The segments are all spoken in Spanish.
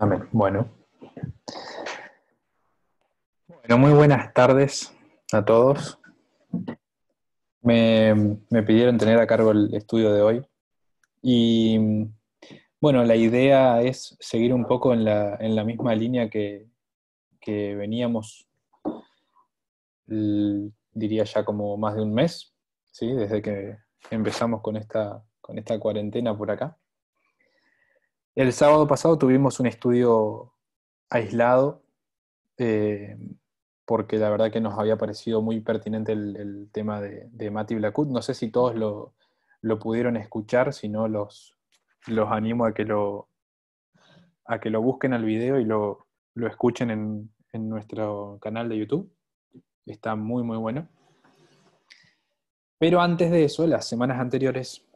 Amén. Bueno, muy buenas tardes a todos. Me pidieron tener a cargo el estudio de hoy y bueno, la idea es seguir un poco en la misma línea que veníamos, diría ya como más de un mes, ¿sí? Desde que empezamos con esta cuarentena por acá. El sábado pasado tuvimos un estudio aislado, eh, porque la verdad que nos había parecido muy pertinente el tema de Mati Blackwood. No sé si todos lo pudieron escuchar, si no los animo a que lo busquen al video y lo escuchen en nuestro canal de YouTube. Está muy, muy bueno. Pero antes de eso, las semanas anteriores,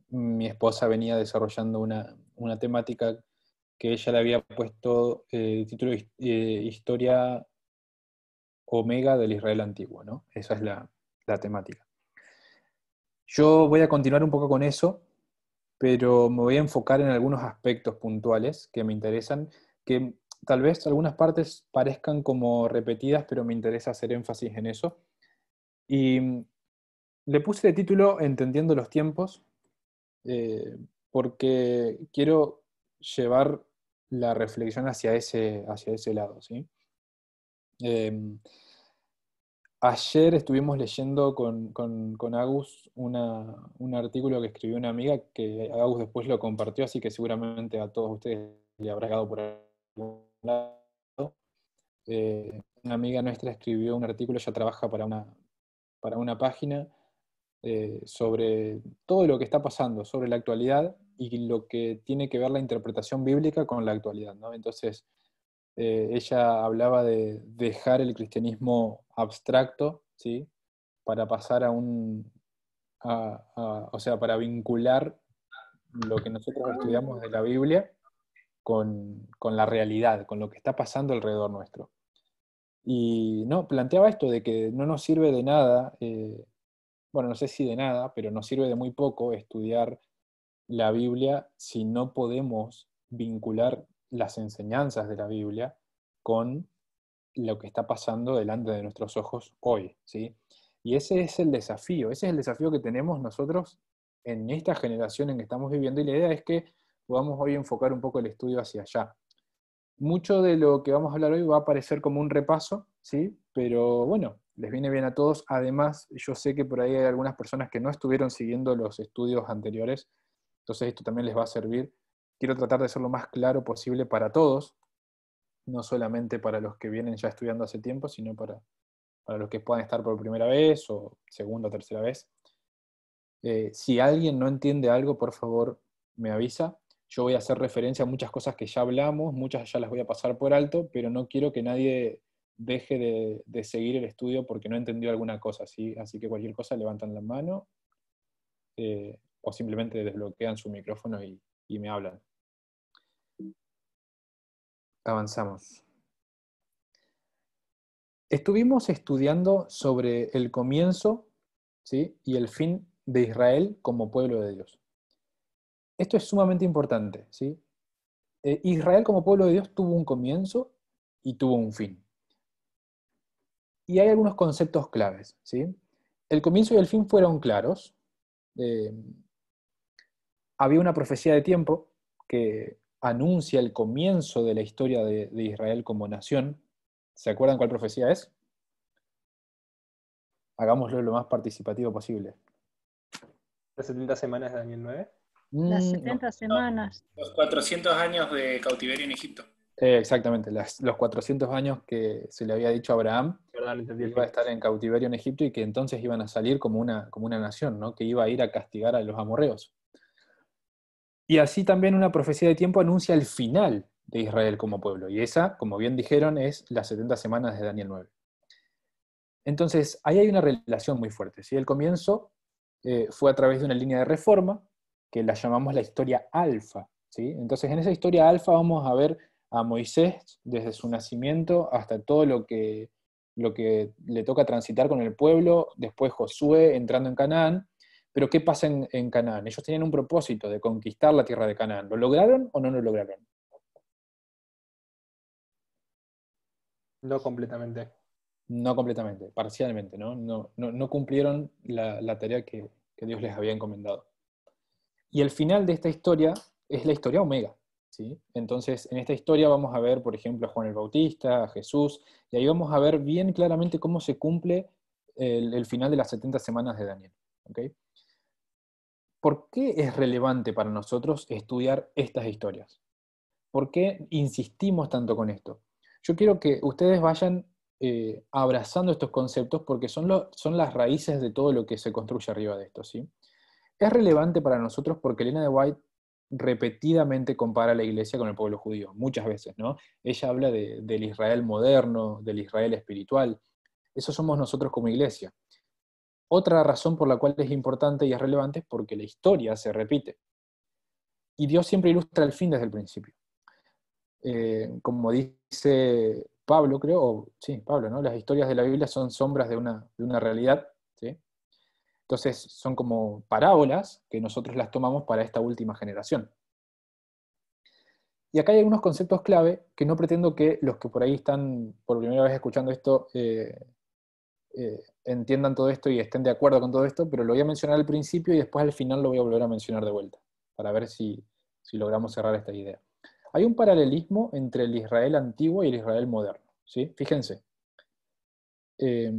mi esposa venía desarrollando una temática que ella le había puesto título Historia Omega del Israel antiguo, ¿no? Esa es la temática. Yo voy a continuar un poco con eso, pero me voy a enfocar en algunos aspectos puntuales que me interesan, que tal vez algunas partes parezcan como repetidas, pero me interesa hacer énfasis en eso. Y le puse de título Entendiendo los tiempos, porque quiero llevar la reflexión hacia ese lado, ¿sí? Eh, Ayer estuvimos leyendo con Agus un artículo que escribió una amiga, que Agus después lo compartió, así que seguramente a todos ustedes le habrá llegado por algún lado. Una amiga nuestra escribió un artículo, ella trabaja para una página sobre todo lo que está pasando, sobre la actualidad y lo que tiene que ver la interpretación bíblica con la actualidad, ¿no? Entonces, ella hablaba de dejar el cristianismo abstracto, ¿sí? Para pasar o sea, para vincular lo que nosotros estudiamos de la Biblia con la realidad, con lo que está pasando alrededor nuestro. Y no, planteaba esto de que no nos sirve de nada, bueno, no sé si de nada, pero nos sirve de muy poco estudiar la Biblia si no podemos vincular las enseñanzas de la Biblia con lo que está pasando delante de nuestros ojos hoy, ¿sí? Y ese es el desafío que tenemos nosotros en esta generación en que estamos viviendo, y la idea es que podamos hoy enfocar un poco el estudio hacia allá. Mucho de lo que vamos a hablar hoy va a parecer como un repaso, ¿sí? Pero bueno, les viene bien a todos. Además, yo sé que por ahí hay algunas personas que no estuvieron siguiendo los estudios anteriores, entonces esto también les va a servir. Quiero tratar de ser lo más claro posible para todos, no solamente para los que vienen ya estudiando hace tiempo, sino para los que puedan estar por primera vez o segunda o tercera vez. Si alguien no entiende algo, por favor, me avisa. Yo voy a hacer referencia a muchas cosas que ya hablamos, muchas ya las voy a pasar por alto, pero no quiero que nadie deje de seguir el estudio porque no entendió alguna cosa, ¿sí? Así que cualquier cosa levantan la mano o simplemente desbloquean su micrófono y me hablan. Avanzamos. Estuvimos estudiando sobre el comienzo, ¿sí? Y el fin de Israel como pueblo de Dios. Esto es sumamente importante, ¿sí? Israel como pueblo de Dios tuvo un comienzo y tuvo un fin. Y hay algunos conceptos claves, ¿sí? El comienzo y el fin fueron claros. Eh, Había una profecía de tiempo que anuncia el comienzo de la historia de Israel como nación. ¿Se acuerdan cuál profecía es? Hagámoslo lo más participativo posible. Las 70 semanas de Daniel 9. Las No. 70 semanas. Los 400 años de cautiverio en Egipto. Exactamente, los 400 años que se le había dicho a Abraham Perdón, entendí que el iba a fin. estar en cautiverio en Egipto y que entonces iban a salir como una nación, ¿no? Que iba a ir a castigar a los amorreos. Y así también una profecía de tiempo anuncia el final de Israel como pueblo. Y esa, como bien dijeron, es las 70 semanas de Daniel 9. Entonces, ahí hay una relación muy fuerte, ¿sí? El comienzo fue a través de una línea de reforma que la llamamos la historia alfa, ¿sí? Entonces, en esa historia alfa vamos a ver a Moisés desde su nacimiento hasta todo lo que le toca transitar con el pueblo, después Josué entrando en Canaán. Pero ¿qué pasa en Canaán? Ellos tenían un propósito de conquistar la tierra de Canaán. ¿Lo lograron o no lo lograron? No completamente. No completamente, parcialmente, ¿no? No cumplieron la tarea que Dios les había encomendado. Y el final de esta historia es la historia Omega, ¿sí? Entonces, en esta historia vamos a ver, por ejemplo, a Juan el Bautista, a Jesús, y ahí vamos a ver bien claramente cómo se cumple el final de las 70 semanas de Daniel, ¿ok? ¿Por qué es relevante para nosotros estudiar estas historias? ¿Por qué insistimos tanto con esto? Yo quiero que ustedes vayan abrazando estos conceptos porque son las raíces de todo lo que se construye arriba de esto, ¿sí? Es relevante para nosotros porque Elena de White repetidamente compara a la iglesia con el pueblo judío, muchas veces, ¿no? Ella habla del Israel moderno, del Israel espiritual. Eso somos nosotros como iglesia. Otra razón por la cual es importante y es relevante es porque la historia se repite. Y Dios siempre ilustra el fin desde el principio. Como dice Pablo, creo, sí, Pablo, ¿no? Las historias de la Biblia son sombras de una realidad, ¿sí? Entonces son como parábolas que nosotros las tomamos para esta última generación. Y acá hay algunos conceptos clave que no pretendo que los que por ahí están por primera vez escuchando esto entiendan todo esto y estén de acuerdo con todo esto, pero lo voy a mencionar al principio y después al final lo voy a volver a mencionar de vuelta, para ver si logramos cerrar esta idea. Hay un paralelismo entre el Israel antiguo y el Israel moderno, ¿sí? Fíjense, eh,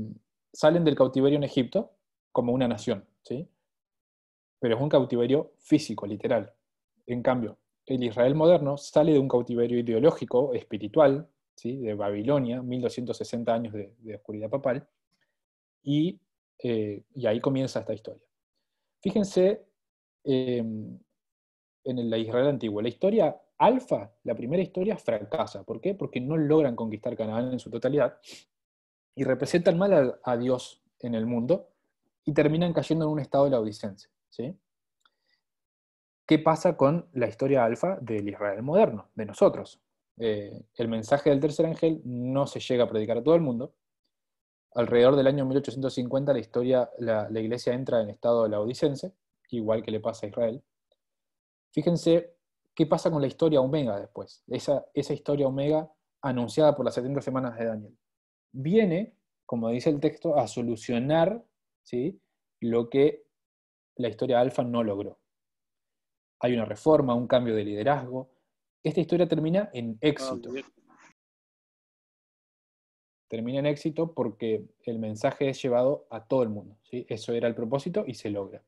salen del cautiverio en Egipto como una nación, ¿sí? Pero es un cautiverio físico, literal. En cambio, el Israel moderno sale de un cautiverio ideológico, espiritual, ¿sí? De Babilonia, 1260 años de oscuridad papal, y ahí comienza esta historia. Fíjense en la Israel antiguo. La historia alfa, la primera historia, fracasa. ¿Por qué? Porque no logran conquistar Canaán en su totalidad y representan mal a Dios en el mundo y terminan cayendo en un estado de laodicense, ¿sí? ¿Qué pasa con la historia alfa del Israel moderno, de nosotros? El mensaje del tercer ángel no se llega a predicar a todo el mundo. Alrededor del año 1850 la iglesia entra en estado laodicense, igual que le pasa a Israel. Fíjense qué pasa con la historia Omega después, esa historia Omega anunciada por las 70 semanas de Daniel. Viene, como dice el texto, a solucionar, ¿sí?, lo que la historia alfa no logró. Hay una reforma, un cambio de liderazgo. Esta historia termina en éxito. Termina en éxito porque el mensaje es llevado a todo el mundo, ¿sí? Eso era el propósito y se logra.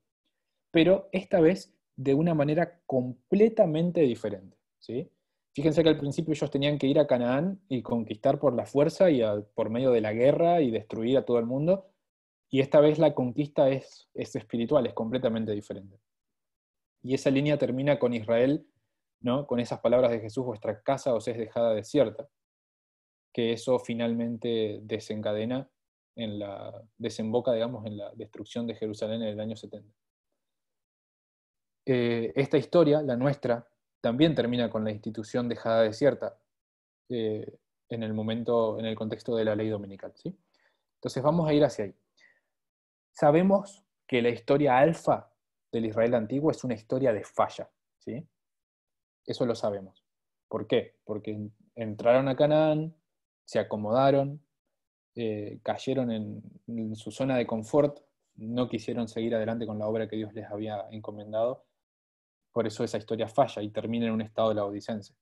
Pero esta vez de una manera completamente diferente, ¿sí? Fíjense que al principio ellos tenían que ir a Canaán y conquistar por la fuerza y por medio de la guerra y destruir a todo el mundo, y esta vez la conquista es espiritual, es completamente diferente. Y esa línea termina con Israel, ¿no?, con esas palabras de Jesús: vuestra casa os es dejada desierta, que eso finalmente desemboca, digamos, en la destrucción de Jerusalén en el año 70. Esta historia, la nuestra, también termina con la institución dejada desierta en el contexto de la ley dominical, ¿sí? Entonces vamos a ir hacia ahí. Sabemos que la historia alfa del Israel antiguo es una historia de falla, ¿sí? Eso lo sabemos. ¿Por qué? Porque entraron a Canaán, se acomodaron, cayeron en su zona de confort, no quisieron seguir adelante con la obra que Dios les había encomendado. Por eso esa historia falla y termina en un estado de laodicense.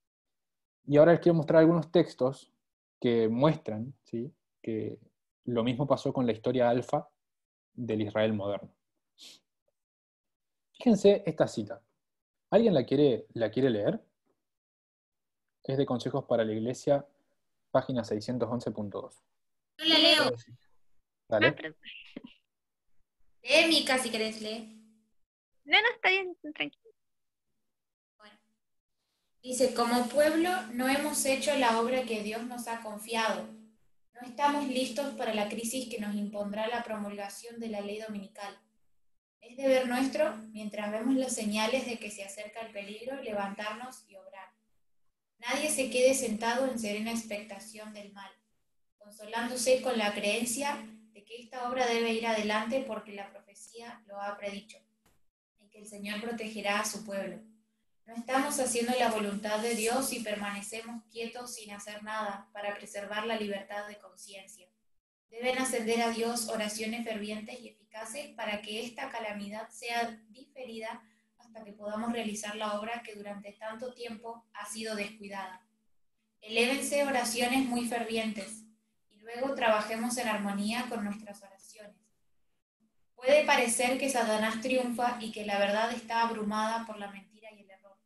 Y ahora les quiero mostrar algunos textos que muestran, ¿sí?, que lo mismo pasó con la historia alfa del Israel moderno. Fíjense esta cita. ¿Alguien la quiere leer? Es de Consejos para la Iglesia, página 611.2. Yo la leo. Dale. Lee, Mica, si querés leer. No, está bien, tranquilo. Bueno. Dice, como pueblo no hemos hecho la obra que Dios nos ha confiado. No estamos listos para la crisis que nos impondrá la promulgación de la ley dominical. Es deber nuestro, mientras vemos las señales de que se acerca el peligro, levantarnos y obrar. Nadie se quede sentado en serena expectación del mal, consolándose con la creencia de que esta obra debe ir adelante porque la profecía lo ha predicho, y que el Señor protegerá a su pueblo. No estamos haciendo la voluntad de Dios si permanecemos quietos sin hacer nada para preservar la libertad de conciencia. Deben ascender a Dios oraciones fervientes y eficaces para que esta calamidad sea diferida hasta que podamos realizar la obra que durante tanto tiempo ha sido descuidada. Elévense oraciones muy fervientes y luego trabajemos en armonía con nuestras oraciones. Puede parecer que Satanás triunfa y que la verdad está abrumada por la mentira y el error,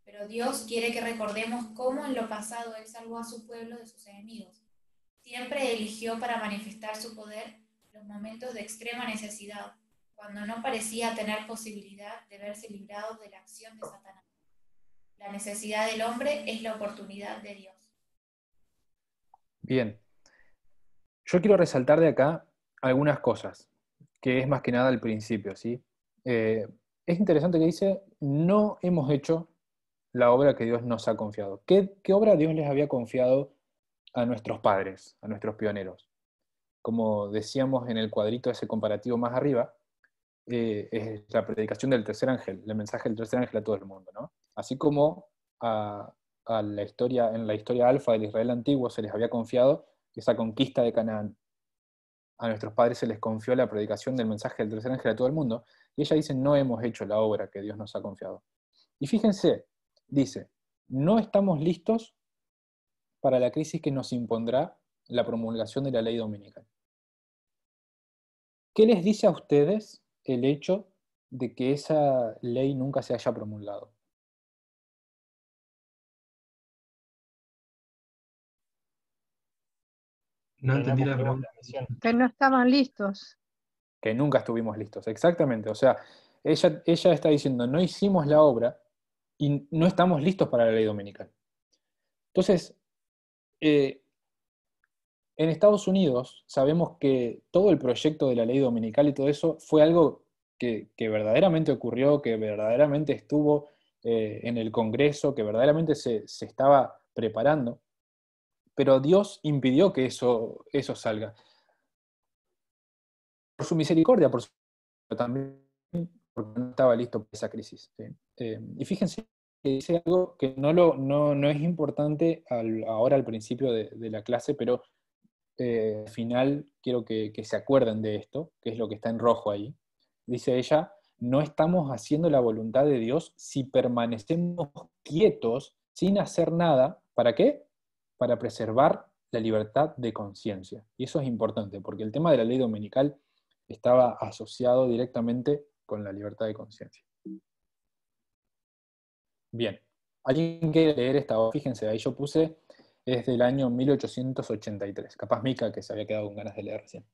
pero Dios quiere que recordemos cómo en lo pasado Él salvó a su pueblo de sus enemigos. Siempre eligió para manifestar su poder los momentos de extrema necesidad, cuando no parecía tener posibilidad de verse librado de la acción de Satanás. La necesidad del hombre es la oportunidad de Dios. Bien. Yo quiero resaltar de acá algunas cosas, que es más que nada al principio, ¿sí? Es interesante que dice, no hemos hecho la obra que Dios nos ha confiado. ¿Qué obra Dios les había confiado a nuestros padres, a nuestros pioneros? Como decíamos en el cuadrito ese comparativo más arriba, es la predicación del tercer ángel, el mensaje del tercer ángel a todo el mundo, ¿no? Así como en la historia alfa del Israel antiguo se les había confiado esa conquista de Canaán. A nuestros padres se les confió la predicación del mensaje del tercer ángel a todo el mundo, y ella dice, no hemos hecho la obra que Dios nos ha confiado. Y fíjense, dice, no estamos listos para la crisis que nos impondrá la promulgación de la ley dominical. ¿Qué les dice a ustedes el hecho de que esa ley nunca se haya promulgado? No Que entendí la cumplimos pregunta. la misión. Que no estaban listos. Que nunca estuvimos listos, exactamente. O sea, ella está diciendo, no hicimos la obra y no estamos listos para la ley dominical. Entonces, en Estados Unidos sabemos que todo el proyecto de la ley dominical y todo eso fue algo que verdaderamente ocurrió, que verdaderamente estuvo en el Congreso, que verdaderamente se estaba preparando, pero Dios impidió que eso salga. Por su misericordia, por su también porque no estaba listo para esa crisis. ¿Sí? Y fíjense que dice algo que no es importante ahora al principio de la clase, pero al final quiero que se acuerden de esto, que es lo que está en rojo ahí. Dice ella, no estamos haciendo la voluntad de Dios si permanecemos quietos sin hacer nada. ¿Para qué? Para preservar la libertad de conciencia. Y eso es importante, porque el tema de la ley dominical estaba asociado directamente con la libertad de conciencia. Bien, ¿alguien quiere leer esta hoja? Fíjense, ahí yo puse, es del año 1883. Capaz Mica, que se había quedado con ganas de leer recién.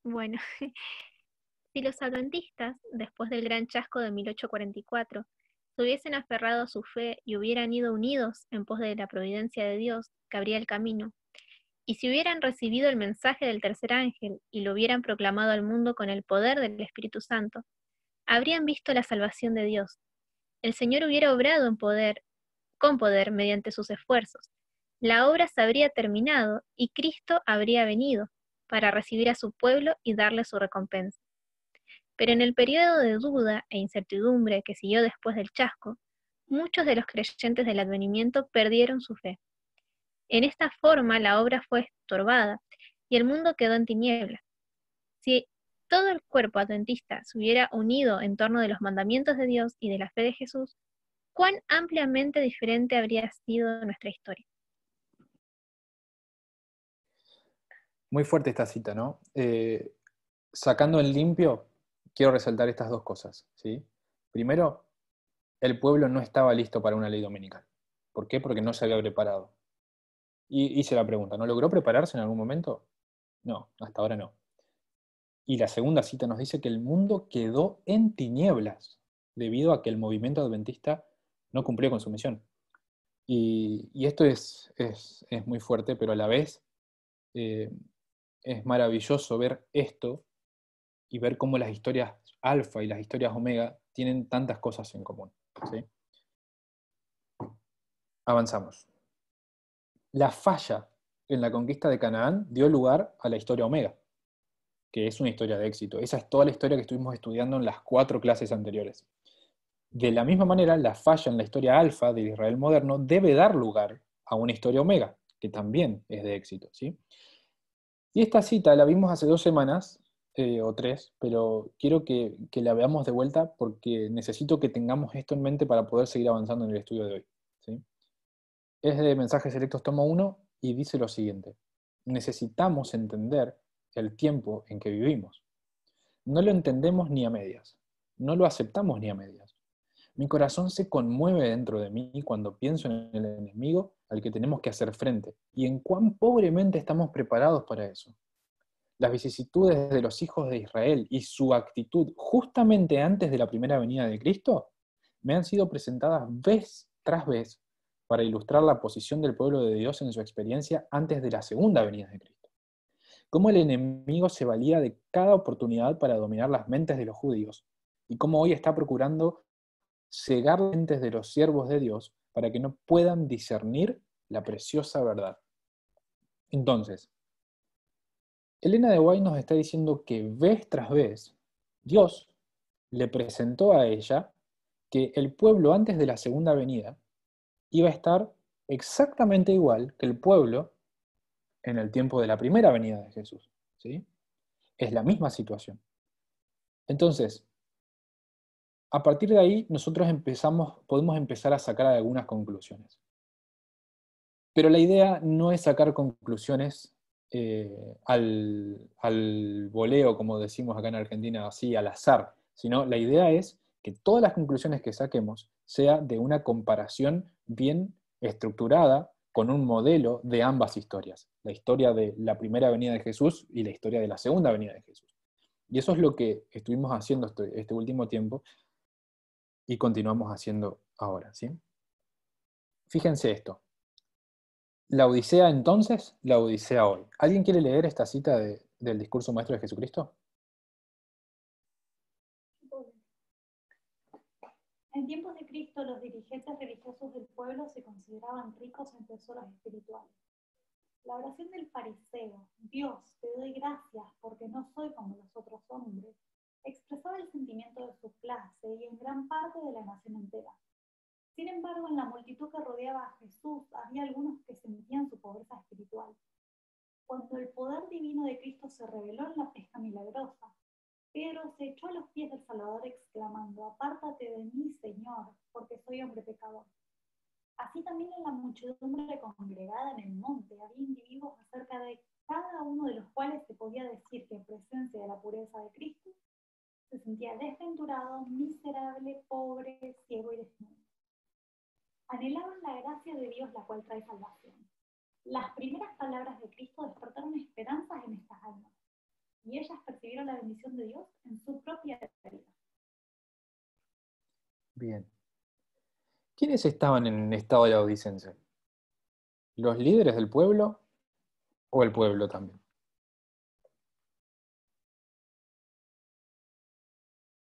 Bueno, si los adventistas, después del gran chasco de 1844, se hubiesen aferrado a su fe y hubieran ido unidos en pos de la providencia de Dios que abría el camino, y si hubieran recibido el mensaje del tercer ángel y lo hubieran proclamado al mundo con el poder del Espíritu Santo, habrían visto la salvación de Dios. El Señor hubiera obrado con poder mediante sus esfuerzos. La obra se habría terminado y Cristo habría venido para recibir a su pueblo y darle su recompensa. Pero en el periodo de duda e incertidumbre que siguió después del chasco, muchos de los creyentes del advenimiento perdieron su fe. En esta forma la obra fue estorbada y el mundo quedó en tinieblas. Si todo el cuerpo adventista se hubiera unido en torno de los mandamientos de Dios y de la fe de Jesús, ¿cuán ampliamente diferente habría sido nuestra historia? Muy fuerte esta cita, ¿no? Sacando en limpio, quiero resaltar estas dos cosas, ¿sí? Primero, el pueblo no estaba listo para una ley dominical. ¿Por qué? Porque no se había preparado. Y hice la pregunta, ¿no logró prepararse en algún momento? No, hasta ahora no. Y la segunda cita nos dice que el mundo quedó en tinieblas debido a que el movimiento adventista no cumplió con su misión. Y esto es muy fuerte, pero a la vez es maravilloso ver esto y ver cómo las historias alfa y las historias omega tienen tantas cosas en común. ¿Sí? Avanzamos. La falla en la conquista de Canaán dio lugar a la historia omega, que es una historia de éxito. Esa es toda la historia que estuvimos estudiando en las 4 clases anteriores. De la misma manera, la falla en la historia alfa del Israel moderno debe dar lugar a una historia omega, que también es de éxito, ¿sí? Y esta cita la vimos hace 2 semanas, o 3, pero quiero que la veamos de vuelta porque necesito que tengamos esto en mente para poder seguir avanzando en el estudio de hoy, ¿sí? Es de Mensajes Selectos tomo 1 y dice lo siguiente: necesitamos entender el tiempo en que vivimos. No lo entendemos ni a medias, no lo aceptamos ni a medias. Mi corazón se conmueve dentro de mí cuando pienso en el enemigo al que tenemos que hacer frente y en cuán pobremente estamos preparados para eso. Las vicisitudes de los hijos de Israel y su actitud justamente antes de la primera venida de Cristo me han sido presentadas vez tras vez para ilustrar la posición del pueblo de Dios en su experiencia antes de la segunda venida de Cristo. Cómo el enemigo se valía de cada oportunidad para dominar las mentes de los judíos y cómo hoy está procurando cegar las mentes de los siervos de Dios para que no puedan discernir la preciosa verdad. Entonces, Elena de White nos está diciendo que vez tras vez Dios le presentó a ella que el pueblo antes de la segunda venida iba a estar exactamente igual que el pueblo en el tiempo de la primera venida de Jesús, ¿sí? Es la misma situación. Entonces, a partir de ahí, nosotros podemos empezar a sacar algunas conclusiones. Pero la idea no es sacar conclusiones al voleo, como decimos acá en Argentina, así al azar, sino la idea es que todas las conclusiones que saquemos sea de una comparación bien estructurada con un modelo de ambas historias, la historia de la primera venida de Jesús y la historia de la segunda venida de Jesús. Y eso es lo que estuvimos haciendo este último tiempo y continuamos haciendo ahora, ¿sí? Fíjense esto. La Odisea entonces, la Odisea hoy. ¿Alguien quiere leer esta cita del discurso maestro de Jesucristo? En tiempos de Cristo, los dirigentes religiosos del pueblo se consideraban ricos en tesoros espirituales. La oración del fariseo, Dios, te doy gracias porque no soy como los otros hombres, expresaba el sentimiento de su clase y en gran parte de la nación entera. Sin embargo, en la multitud que rodeaba a Jesús había algunos que sentían su pobreza espiritual. Cuando el poder divino de Cristo se reveló en la pesca milagrosa, Pedro se echó a los pies del Salvador exclamando: apártate de mí, Señor, porque soy hombre pecador. Así también en la muchedumbre congregada en el monte había individuos acerca de cada uno de los cuales se podía decir que en presencia de la pureza de Cristo se sentía desventurado, miserable, pobre, ciego y desnudo. Anhelaban la gracia de Dios, la cual trae salvación. Las primeras palabras de Cristo despertaron esperanzas en estas almas, y ellas percibieron la bendición de Dios en su propia vida. Bien. ¿Quiénes estaban en estado laodicense? ¿Los líderes del pueblo o el pueblo también?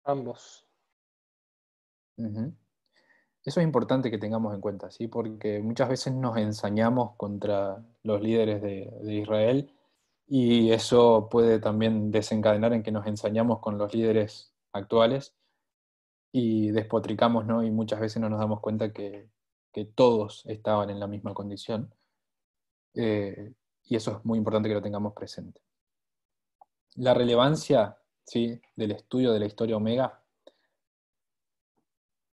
Ambos. Uh-huh. Eso es importante que tengamos en cuenta, ¿sí? Porque muchas veces nos ensañamos contra los líderes de Israel y eso puede también desencadenar en que nos ensañamos con los líderes actuales y despotricamos, ¿no? Y muchas veces no nos damos cuenta que todos estaban en la misma condición. Y eso es muy importante que lo tengamos presente. La relevancia, ¿sí?, del estudio de la historia Omega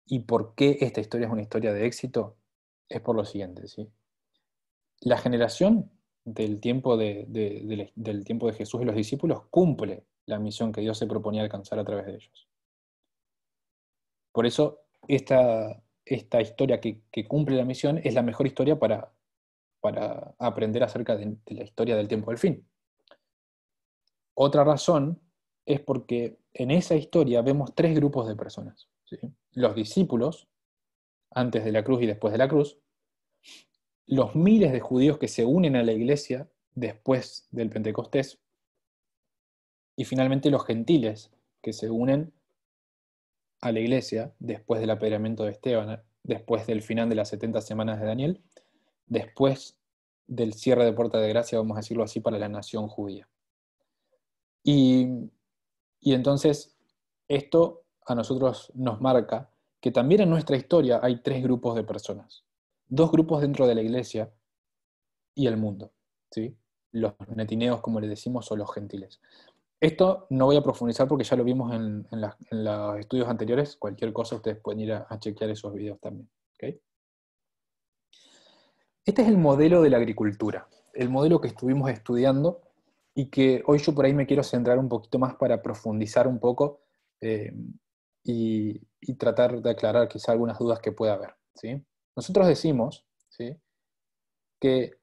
y por qué esta historia es una historia de éxito es por lo siguiente, ¿sí? La generación del tiempo del tiempo de Jesús y los discípulos cumple la misión que Dios se proponía alcanzar a través de ellos. Por eso esta historia que cumple la misión es la mejor historia para aprender acerca de la historia del tiempo del fin. Otra razón es porque en esa historia vemos 3 grupos de personas, ¿sí? Los discípulos, antes de la cruz y después de la cruz, los miles de judíos que se unen a la iglesia después del Pentecostés, y finalmente los gentiles que se unen a la iglesia después del apedreamiento de Esteban, después del final de las 70 semanas de Daniel, después del cierre de Puerta de Gracia, vamos a decirlo así, para la nación judía. Y entonces esto a nosotros nos marca que también en nuestra historia hay tres grupos de personas. Dos grupos dentro de la iglesia y el mundo, ¿sí? Los netineos, como les decimos, o los gentiles. Esto no voy a profundizar porque ya lo vimos en los estudios anteriores. Cualquier cosa ustedes pueden ir a chequear esos videos también. ¿Okay? Este es el modelo de la agricultura, el modelo que estuvimos estudiando y que hoy yo por ahí me quiero centrar un poquito más para profundizar un poco y tratar de aclarar quizá algunas dudas que pueda haber, ¿sí? Nosotros decimos, ¿sí?, que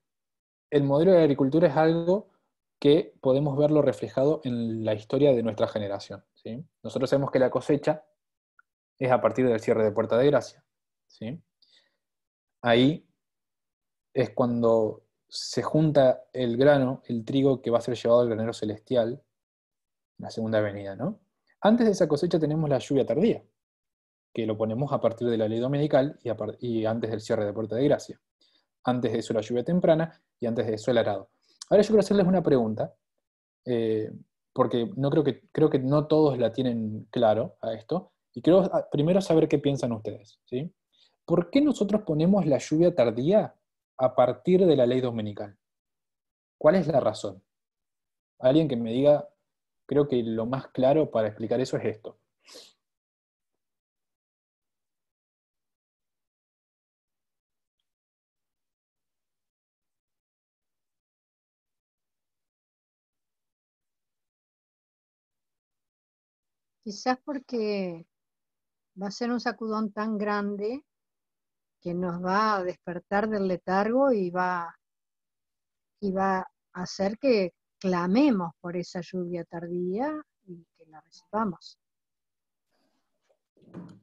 el modelo de la agricultura es algo que podemos verlo reflejado en la historia de nuestra generación, ¿sí? Nosotros sabemos que la cosecha es a partir del cierre de Puerta de Gracia, ¿sí? Ahí es cuando se junta el grano, el trigo que va a ser llevado al granero celestial, la segunda venida, ¿no? Antes de esa cosecha tenemos la lluvia tardía, que lo ponemos a partir de la ley dominical y antes del cierre de Puerta de Gracia. Antes de eso la lluvia temprana y antes de eso el arado. Ahora yo quiero hacerles una pregunta, porque no creo que no todos la tienen claro a esto, y quiero primero saber qué piensan ustedes, ¿sí? ¿Por qué nosotros ponemos la lluvia tardía a partir de la ley dominical? ¿Cuál es la razón? Alguien que me diga, creo que lo más claro para explicar eso es esto. Quizás porque va a ser un sacudón tan grande que nos va a despertar del letargo y va a hacer que clamemos por esa lluvia tardía y que la recibamos.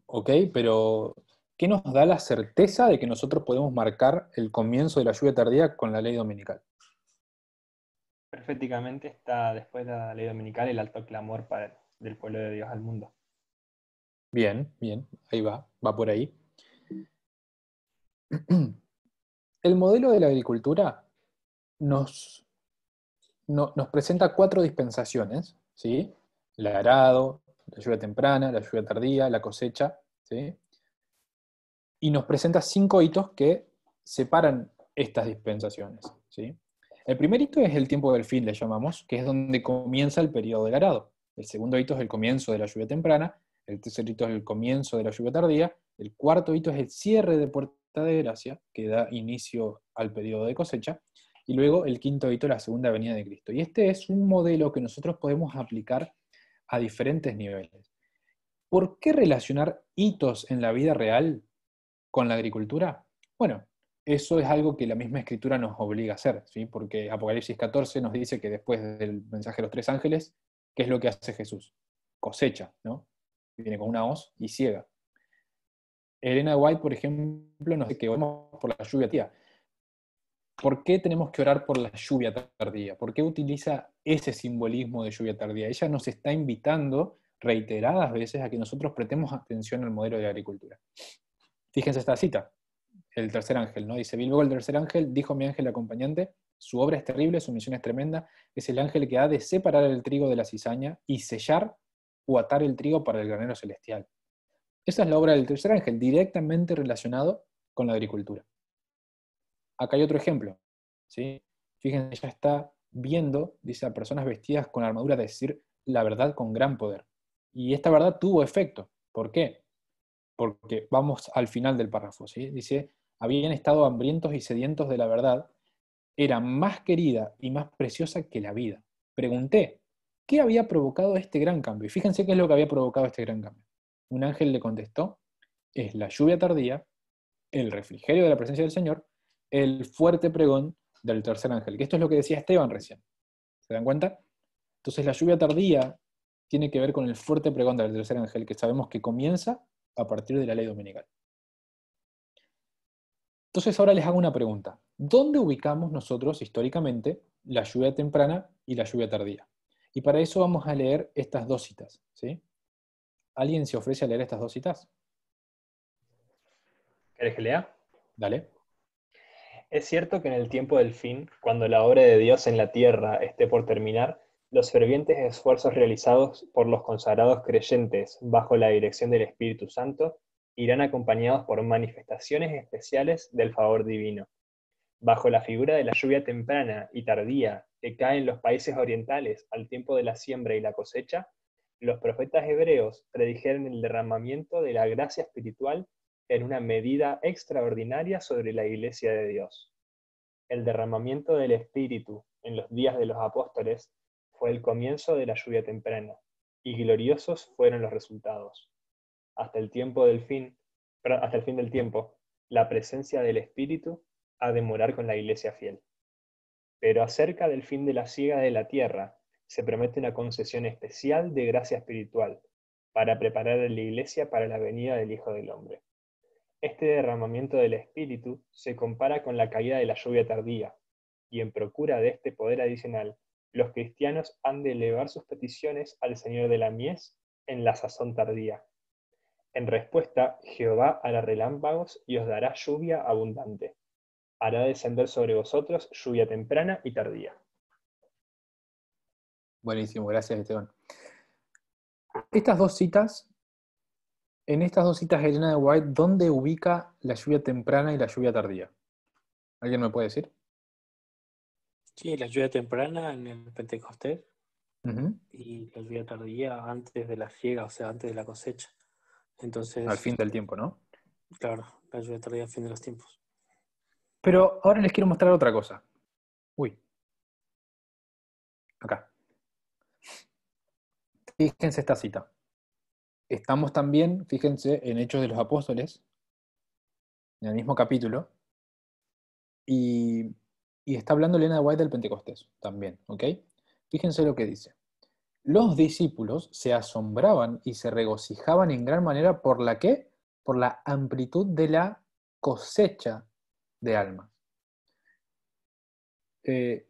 Ok, pero ¿qué nos da la certeza de que nosotros podemos marcar el comienzo de la lluvia tardía con la ley dominical? Proféticamente está después de la ley dominical el alto clamor del pueblo de Dios al mundo. Bien, bien, ahí va por ahí. El modelo de la agricultura nos presenta 4 dispensaciones, ¿sí? El arado, la lluvia temprana, la lluvia tardía, la cosecha, ¿sí? Y nos presenta 5 hitos que separan estas dispensaciones, ¿sí? El primer hito es el tiempo del fin, le llamamos, que es donde comienza el periodo del arado. El segundo hito es el comienzo de la lluvia temprana, el tercer hito es el comienzo de la lluvia tardía, el cuarto hito es el cierre de Puerta de Gracia, que da inicio al periodo de cosecha, y luego el quinto hito, la segunda venida de Cristo. Y este es un modelo que nosotros podemos aplicar a diferentes niveles. ¿Por qué relacionar hitos en la vida real con la agricultura? Bueno, eso es algo que la misma Escritura nos obliga a hacer, ¿sí? Porque Apocalipsis 14 nos dice que después del mensaje de los 3 ángeles, ¿qué es lo que hace Jesús? Cosecha, ¿no? Viene con una hoz y ciega. Elena White, por ejemplo, nos dice que oramos por la lluvia tardía. ¿Por qué tenemos que orar por la lluvia tardía? ¿Por qué utiliza ese simbolismo de lluvia tardía? Ella nos está invitando reiteradas veces a que nosotros prestemos atención al modelo de la agricultura. Fíjense esta cita, el tercer ángel, ¿no? Dice, vi luego el tercer ángel, dijo mi ángel acompañante, su obra es terrible, su misión es tremenda, es el ángel que ha de separar el trigo de la cizaña y sellar o atar el trigo para el granero celestial. Esa es la obra del tercer ángel, directamente relacionado con la agricultura. Acá hay otro ejemplo, ¿sí? Fíjense, ella está viendo, dice, a personas vestidas con armadura, decir la verdad con gran poder. Y esta verdad tuvo efecto. ¿Por qué? Porque vamos al final del párrafo, ¿sí? Dice, habían estado hambrientos y sedientos de la verdad, era más querida y más preciosa que la vida. Pregunté, ¿qué había provocado este gran cambio? Y fíjense qué es lo que había provocado este gran cambio. Un ángel le contestó, es la lluvia tardía, el refrigerio de la presencia del Señor, el fuerte pregón del tercer ángel, que esto es lo que decía Esteban recién. ¿Se dan cuenta? Entonces la lluvia tardía tiene que ver con el fuerte pregón del tercer ángel, que sabemos que comienza a partir de la ley dominical. Entonces ahora les hago una pregunta. ¿Dónde ubicamos nosotros históricamente la lluvia temprana y la lluvia tardía? Y para eso vamos a leer estas 2 citas, ¿sí? ¿Alguien se ofrece a leer estas 2 citas? ¿Querés que lea? Dale. Es cierto que en el tiempo del fin, cuando la obra de Dios en la tierra esté por terminar, los fervientes esfuerzos realizados por los consagrados creyentes bajo la dirección del Espíritu Santo irán acompañados por manifestaciones especiales del favor divino. Bajo la figura de la lluvia temprana y tardía que cae en los países orientales al tiempo de la siembra y la cosecha, los profetas hebreos predijeron el derramamiento de la gracia espiritual en una medida extraordinaria sobre la Iglesia de Dios. El derramamiento del Espíritu en los días de los apóstoles fue el comienzo de la lluvia temprana, y gloriosos fueron los resultados. Hasta el fin del tiempo, la presencia del Espíritu ha de morar con la Iglesia fiel. Pero acerca del fin de la siega de la tierra, se promete una concesión especial de gracia espiritual para preparar a la Iglesia para la venida del Hijo del Hombre. Este derramamiento del Espíritu se compara con la caída de la lluvia tardía, y en procura de este poder adicional, los cristianos han de elevar sus peticiones al Señor de la mies en la sazón tardía. En respuesta, Jehová hará relámpagos y os dará lluvia abundante. Hará descender sobre vosotros lluvia temprana y tardía. Buenísimo, gracias Esteban. En estas dos citas Elena de White, ¿dónde ubica la lluvia temprana y la lluvia tardía? ¿Alguien me puede decir? Sí, la lluvia temprana en el Pentecostés Ujú. y la lluvia tardía antes de la siega, o sea, antes de la cosecha. Entonces, Al fin del tiempo, ¿no? claro, la lluvia tardía al fin de los tiempos. Pero ahora les quiero mostrar otra cosa. Uy. Acá. Fíjense esta cita. Estamos también, fíjense, en Hechos de los Apóstoles, en el mismo capítulo, y está hablando Elena de White del Pentecostés también, ¿ok? Fíjense lo que dice. Los discípulos se asombraban y se regocijaban en gran manera ¿por la qué? Por la amplitud de la cosecha de almas.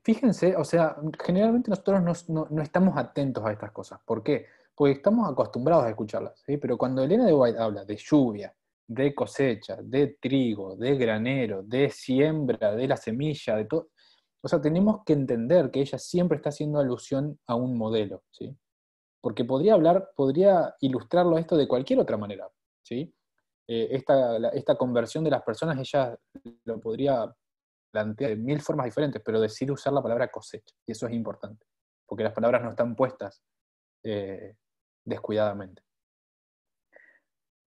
Fíjense, o sea, generalmente nosotros no estamos atentos a estas cosas. ¿Por qué? Porque estamos acostumbrados a escucharlas, ¿sí? Pero cuando Elena de White habla de lluvia, de cosecha, de trigo, de granero, de siembra, de la semilla, de todo, o sea, tenemos que entender que ella siempre está haciendo alusión a un modelo, ¿sí? Porque podría ilustrarlo esto de cualquier otra manera, ¿sí? Esta conversión de las personas, ella lo podría plantea de mil formas diferentes, pero decide usar la palabra cosecha, y eso es importante, porque las palabras no están puestas descuidadamente.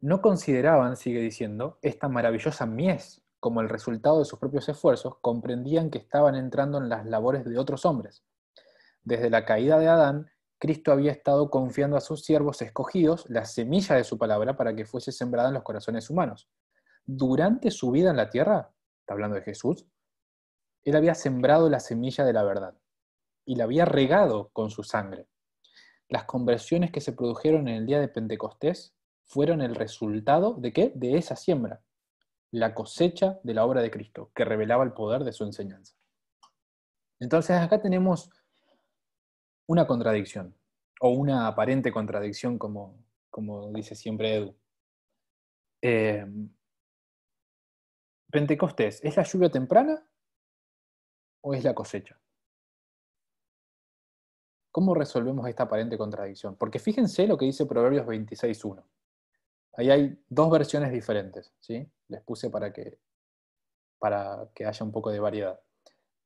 No consideraban, sigue diciendo, esta maravillosa mies como el resultado de sus propios esfuerzos, comprendían que estaban entrando en las labores de otros hombres. Desde la caída de Adán, Cristo había estado confiando a sus siervos escogidos la semilla de su palabra para que fuese sembrada en los corazones humanos. Durante su vida en la tierra, está hablando de Jesús, Él había sembrado la semilla de la verdad y la había regado con su sangre. Las conversiones que se produjeron en el día de Pentecostés fueron el resultado ¿de qué? De esa siembra, la cosecha de la obra de Cristo, que revelaba el poder de su enseñanza. Entonces acá tenemos una contradicción, o una aparente contradicción, como dice siempre Edu. Pentecostés, ¿es la lluvia temprana o es la cosecha? ¿Cómo resolvemos esta aparente contradicción? Porque fíjense lo que dice Proverbios 26.1. Ahí hay dos versiones diferentes, ¿sí? Les puse para que haya un poco de variedad.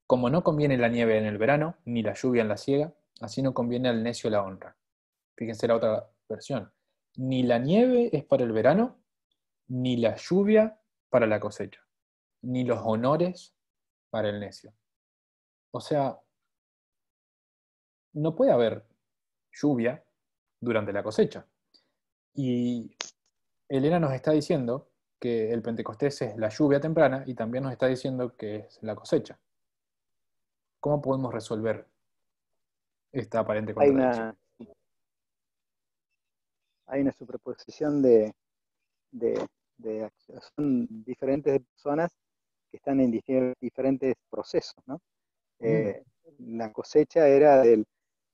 Como no conviene la nieve en el verano, ni la lluvia en la siega, así no conviene al necio la honra. Fíjense la otra versión. Ni la nieve es para el verano, ni la lluvia para la cosecha, ni los honores para el necio. O sea, no puede haber lluvia durante la cosecha. Y Elena nos está diciendo que el Pentecostés es la lluvia temprana y también nos está diciendo que es la cosecha. ¿Cómo podemos resolver esta aparente contradicción? Hay una superposición de son diferentes personas que están en diferentes procesos, ¿no? La cosecha era de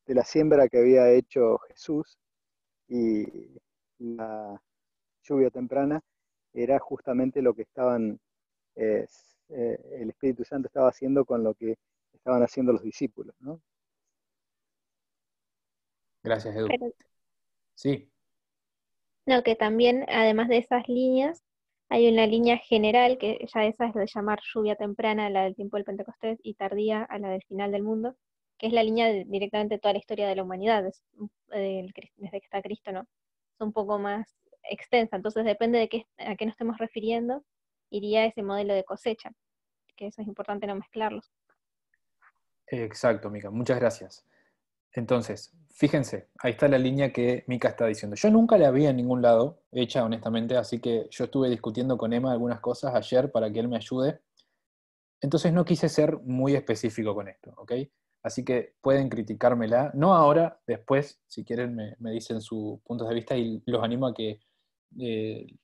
la siembra que había hecho Jesús, y la lluvia temprana era justamente lo que el Espíritu Santo estaba haciendo con lo que estaban haciendo los discípulos, ¿no? Gracias, Edu. Pero Sí. No, que también, además de esas líneas, hay una línea general, que ya esa es de llamar lluvia temprana, la del tiempo del Pentecostés, y tardía a la del final del mundo, que es la línea directamente de toda la historia de la humanidad, desde que está Cristo, ¿no? Es un poco más extensa, entonces depende de a qué nos estemos refiriendo, iría ese modelo de cosecha, que eso es importante no mezclarlos. Exacto, Mica, muchas gracias. Entonces, fíjense, ahí está la línea que Mica está diciendo. Yo nunca la vi en ningún lado hecha, honestamente, así que yo estuve discutiendo con Emma algunas cosas ayer para que él me ayude. Entonces no quise ser muy específico con esto, ¿ok? Así que pueden criticármela, no ahora, después, si quieren me dicen sus puntos de vista y los animo a que eh,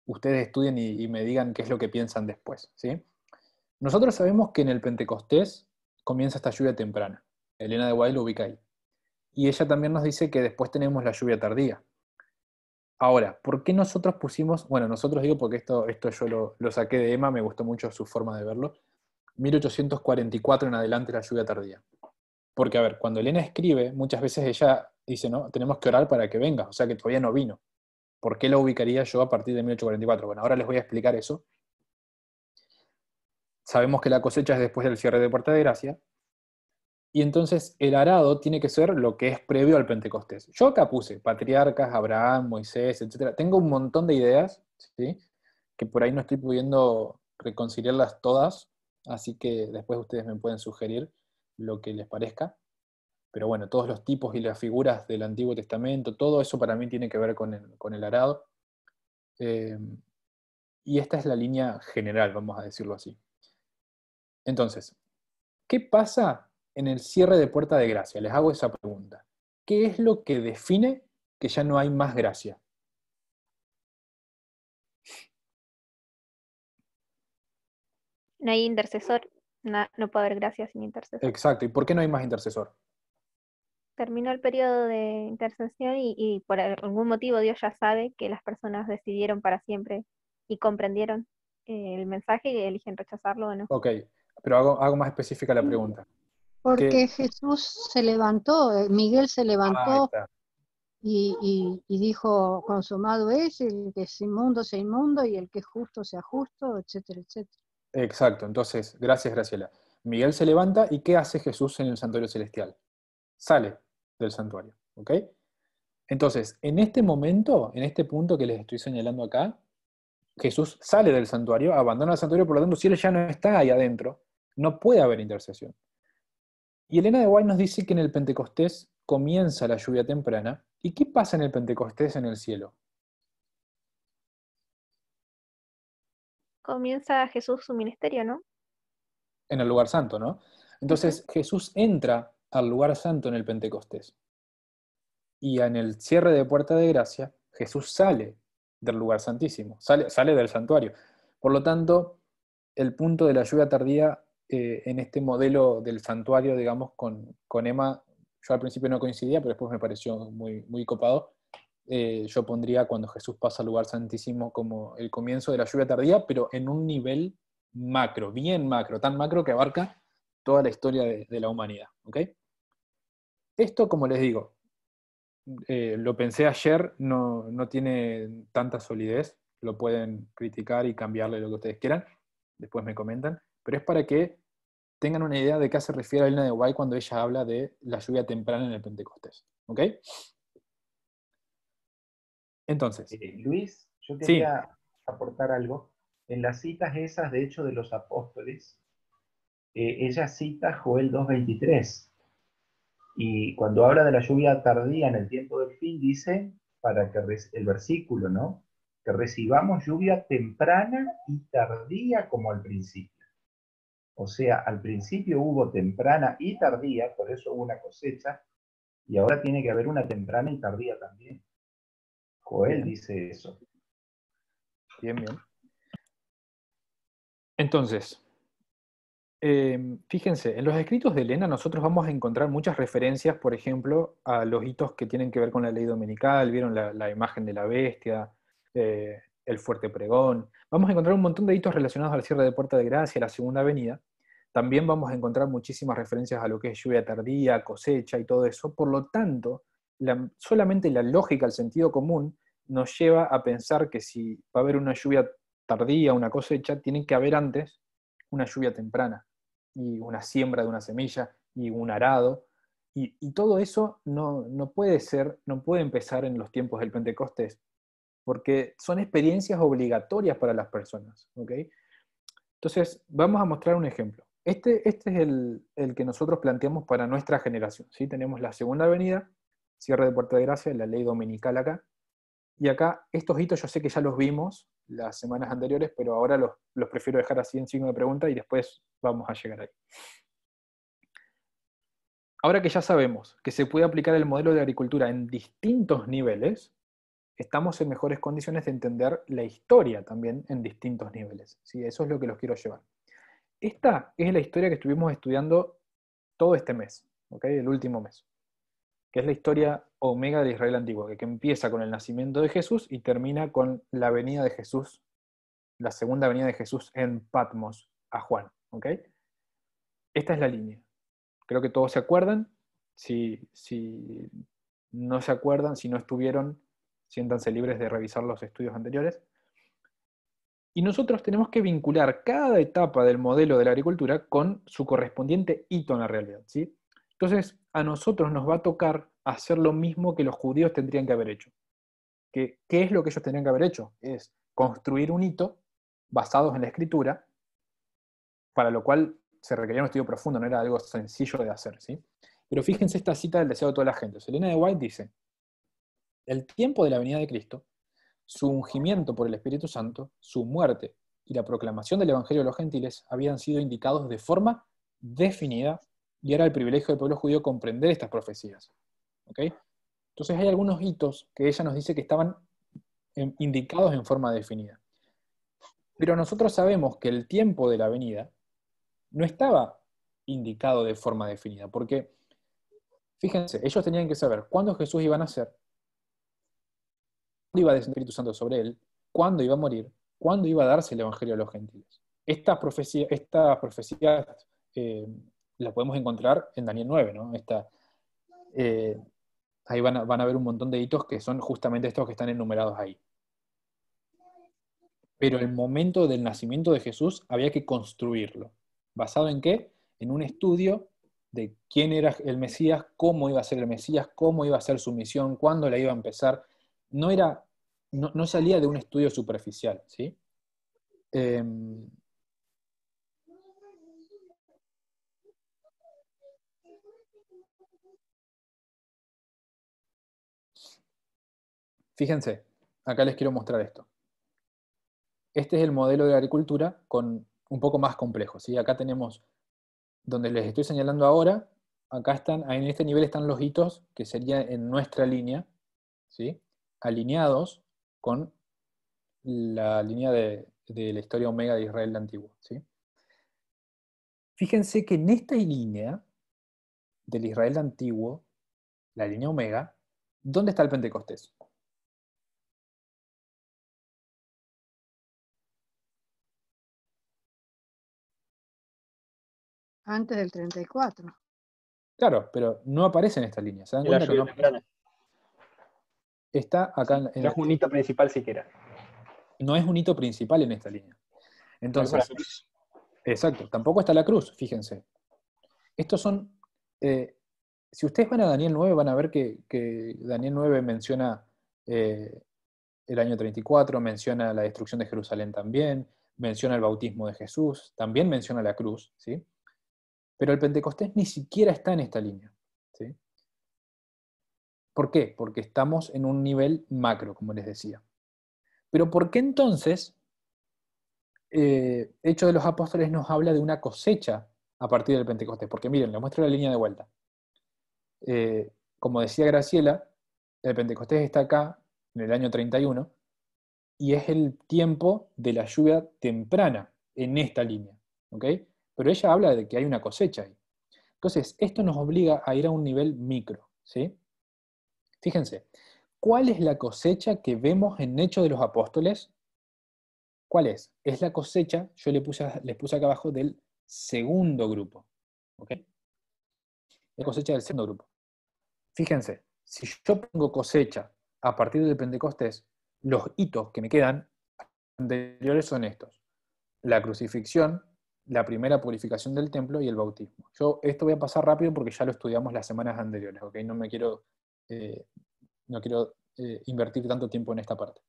ustedes estudien y me digan qué es lo que piensan después, ¿sí? Nosotros sabemos que en el Pentecostés comienza esta lluvia temprana. Elena de White lo ubica ahí. Y ella también nos dice que después tenemos la lluvia tardía. Ahora, ¿por qué nosotros pusimos, bueno, nosotros digo porque esto yo lo saqué de Emma, me gustó mucho su forma de verlo, 1844 en adelante la lluvia tardía? Porque, a ver, cuando Elena escribe, muchas veces ella dice, no, tenemos que orar para que venga, o sea que todavía no vino. ¿Por qué lo ubicaría yo a partir de 1844? Bueno, ahora les voy a explicar eso. Sabemos que la cosecha es después del cierre de Puerta de Gracia, y entonces el arado tiene que ser lo que es previo al Pentecostés. Yo acá puse patriarcas, Abraham, Moisés, etc. Tengo un montón de ideas, ¿sí? Que por ahí no estoy pudiendo reconciliarlas todas, así que después ustedes me pueden sugerir lo que les parezca. Pero bueno, todos los tipos y las figuras del Antiguo Testamento, todo eso para mí tiene que ver con el arado. Y esta es la línea general, vamos a decirlo así. Entonces, ¿qué pasa en el cierre de Puerta de Gracia? Les hago esa pregunta. ¿Qué es lo que define que ya no hay más gracia? No hay intercesor, no puede haber gracia sin intercesor. Exacto. ¿Y por qué no hay más intercesor? Terminó el periodo de intercesión y por algún motivo Dios ya sabe que las personas decidieron para siempre y comprendieron el mensaje y eligen rechazarlo o no. Ok, pero hago más específica la pregunta. Porque Jesús se levantó, Miguel se Ahí levantó está. y dijo, consumado es, el que es inmundo sea inmundo y el que es justo sea justo, etcétera, etcétera. Exacto, entonces, gracias Graciela. Miguel se levanta y ¿qué hace Jesús en el santuario celestial? Sale del santuario, ¿ok? Entonces, en este momento, en este punto que les estoy señalando acá, Jesús sale del santuario, abandona el santuario, por lo tanto, si él ya no está ahí adentro, no puede haber intercesión. Y Elena de White nos dice que en el Pentecostés comienza la lluvia temprana. ¿Y qué pasa en el Pentecostés en el cielo? Comienza Jesús su ministerio, ¿no? En el lugar santo, ¿no? Entonces Jesús entra al lugar santo en el Pentecostés. Y en el cierre de Puerta de Gracia, Jesús sale del lugar santísimo, sale del santuario. Por lo tanto, el punto de la lluvia tardía en este modelo del santuario, digamos, con Emma, yo al principio no coincidía, pero después me pareció muy, muy copado. Yo pondría cuando Jesús pasa al lugar santísimo como el comienzo de la lluvia tardía, pero en un nivel macro, bien macro, tan macro que abarca toda la historia de la humanidad. ¿Ok? Esto, como les digo, lo pensé ayer, no tiene tanta solidez, lo pueden criticar y cambiarle lo que ustedes quieran, después me comentan, pero es para que tengan una idea de qué se refiere a Elena de White cuando ella habla de la lluvia temprana en el Pentecostés. ¿Ok? Entonces. Luis, yo Sí. quería aportar algo. En las citas esas, de hecho, de los apóstoles, ella cita Joel 2:23. Y cuando habla de la lluvia tardía en el tiempo del fin, dice, para que el versículo, ¿no? Que recibamos lluvia temprana y tardía como al principio. O sea, al principio hubo temprana y tardía, por eso hubo una cosecha, y ahora tiene que haber una temprana y tardía también. Joel dice eso. Bien, bien. Entonces, fíjense, en los escritos de Elena nosotros vamos a encontrar muchas referencias, por ejemplo, a los hitos que tienen que ver con la ley dominical, vieron la imagen de la bestia, el fuerte pregón. Vamos a encontrar un montón de hitos relacionados al cierre de Puerta de Gracia, la segunda venida. También vamos a encontrar muchísimas referencias a lo que es lluvia tardía, cosecha y todo eso. Por lo tanto, solamente la lógica, el sentido común, nos lleva a pensar que si va a haber una lluvia tardía, una cosecha, tiene que haber antes una lluvia temprana, y una siembra de una semilla, y un arado, y todo eso no puede ser, no puede empezar en los tiempos del Pentecostés, porque son experiencias obligatorias para las personas, ¿ok? Entonces, vamos a mostrar un ejemplo. Este es el que nosotros planteamos para nuestra generación, ¿sí? Tenemos la segunda venida, cierre de Puerta de Gracia, la ley dominical acá, y acá estos hitos yo sé que ya los vimos las semanas anteriores, pero ahora los prefiero dejar así en signo de pregunta y después vamos a llegar ahí. Ahora que ya sabemos que se puede aplicar el modelo de agricultura en distintos niveles, estamos en mejores condiciones de entender la historia también en distintos niveles, ¿sí? Eso es lo que los quiero llevar. Esta es la historia que estuvimos estudiando todo este mes, ¿ok? El último mes, que es la historia omega de Israel antiguo, que empieza con el nacimiento de Jesús y termina con la venida de Jesús, la segunda venida de Jesús en Patmos a Juan, ¿ok? Esta es la línea. Creo que todos se acuerdan. Si no se acuerdan, si no estuvieron, siéntanse libres de revisar los estudios anteriores. Y nosotros tenemos que vincular cada etapa del modelo de la agricultura con su correspondiente hito en la realidad, ¿sí? Entonces, a nosotros nos va a tocar hacer lo mismo que los judíos tendrían que haber hecho. ¿Qué es lo que ellos tendrían que haber hecho? Es construir un hito basados en la escritura, para lo cual se requería un estudio profundo, no era algo sencillo de hacer, ¿sí? Pero fíjense esta cita del deseo de toda la gente. Elena de White dice: el tiempo de la venida de Cristo, su ungimiento por el Espíritu Santo, su muerte y la proclamación del Evangelio a los gentiles habían sido indicados de forma definida, y era el privilegio del pueblo judío comprender estas profecías. ¿Ok? Entonces hay algunos hitos que ella nos dice que estaban indicados en forma definida. Pero nosotros sabemos que el tiempo de la venida no estaba indicado de forma definida, porque, fíjense, ellos tenían que saber cuándo Jesús iba a nacer, cuándo iba a descender el Espíritu Santo sobre él, cuándo iba a morir, cuándo iba a darse el Evangelio a los gentiles. Estas profecías las podemos encontrar en Daniel 9, ¿no? Ahí van a ver un montón de hitos que son justamente estos que están enumerados ahí. Pero el momento del nacimiento de Jesús había que construirlo. ¿Basado en qué? En un estudio de quién era el Mesías, cómo iba a ser el Mesías, cómo iba a ser su misión, cuándo la iba a empezar. No salía de un estudio superficial, ¿sí? Fíjense, acá les quiero mostrar esto. Este es el modelo de agricultura con un poco más complejo, ¿sí? Acá tenemos, donde les estoy señalando ahora, acá están, en este nivel están los hitos que serían en nuestra línea, ¿sí? Alineados con la línea de la historia omega de Israel antiguo, ¿sí? Fíjense que en esta línea del Israel antiguo, la línea omega, ¿dónde está el Pentecostés? Antes del 34. Claro, pero no aparece en esta línea. ¿Se dan cuenta que no aparece? Está acá no es un hito principal siquiera. No es un hito principal en esta línea. Entonces, exacto, tampoco está la cruz, fíjense. Estos son, si ustedes van a Daniel 9, van a ver que Daniel 9 menciona el año 34, menciona la destrucción de Jerusalén también, menciona el bautismo de Jesús, también menciona la cruz, ¿sí? Pero el Pentecostés ni siquiera está en esta línea, ¿sí? ¿Por qué? Porque estamos en un nivel macro, como les decía. Pero ¿por qué entonces Hechos de los Apóstoles nos habla de una cosecha a partir del Pentecostés? Porque miren, les muestro la línea de vuelta. Como decía Graciela, el Pentecostés está acá en el año 31 y es el tiempo de la lluvia temprana en esta línea, ¿ok? Pero ella habla de que hay una cosecha ahí. Entonces, esto nos obliga a ir a un nivel micro, ¿sí? Fíjense, ¿cuál es la cosecha que vemos en Hechos de los Apóstoles? ¿Cuál es? Es la cosecha, yo les puse acá abajo, del segundo grupo, ¿ok? La cosecha del segundo grupo. Fíjense, si yo pongo cosecha a partir del Pentecostés, los hitos que me quedan anteriores son estos: la crucifixión, la primera purificación del templo y el bautismo. Yo esto voy a pasar rápido porque ya lo estudiamos las semanas anteriores, ¿ok? No quiero invertir tanto tiempo en esta parte.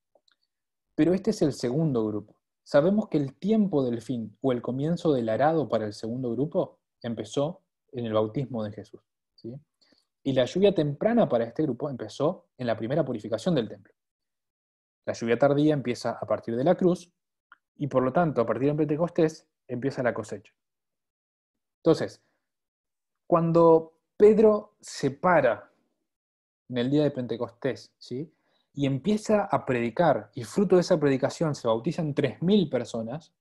Pero este es el segundo grupo. Sabemos que el tiempo del fin o el comienzo del arado para el segundo grupo empezó en el bautismo de Jesús, ¿sí? Y la lluvia temprana para este grupo empezó en la primera purificación del templo. La lluvia tardía empieza a partir de la cruz, y por lo tanto, a partir de Pentecostés, empieza la cosecha. Entonces, cuando Pedro se para en el día de Pentecostés, ¿sí?, y empieza a predicar, y fruto de esa predicación se bautizan 3.000 personas,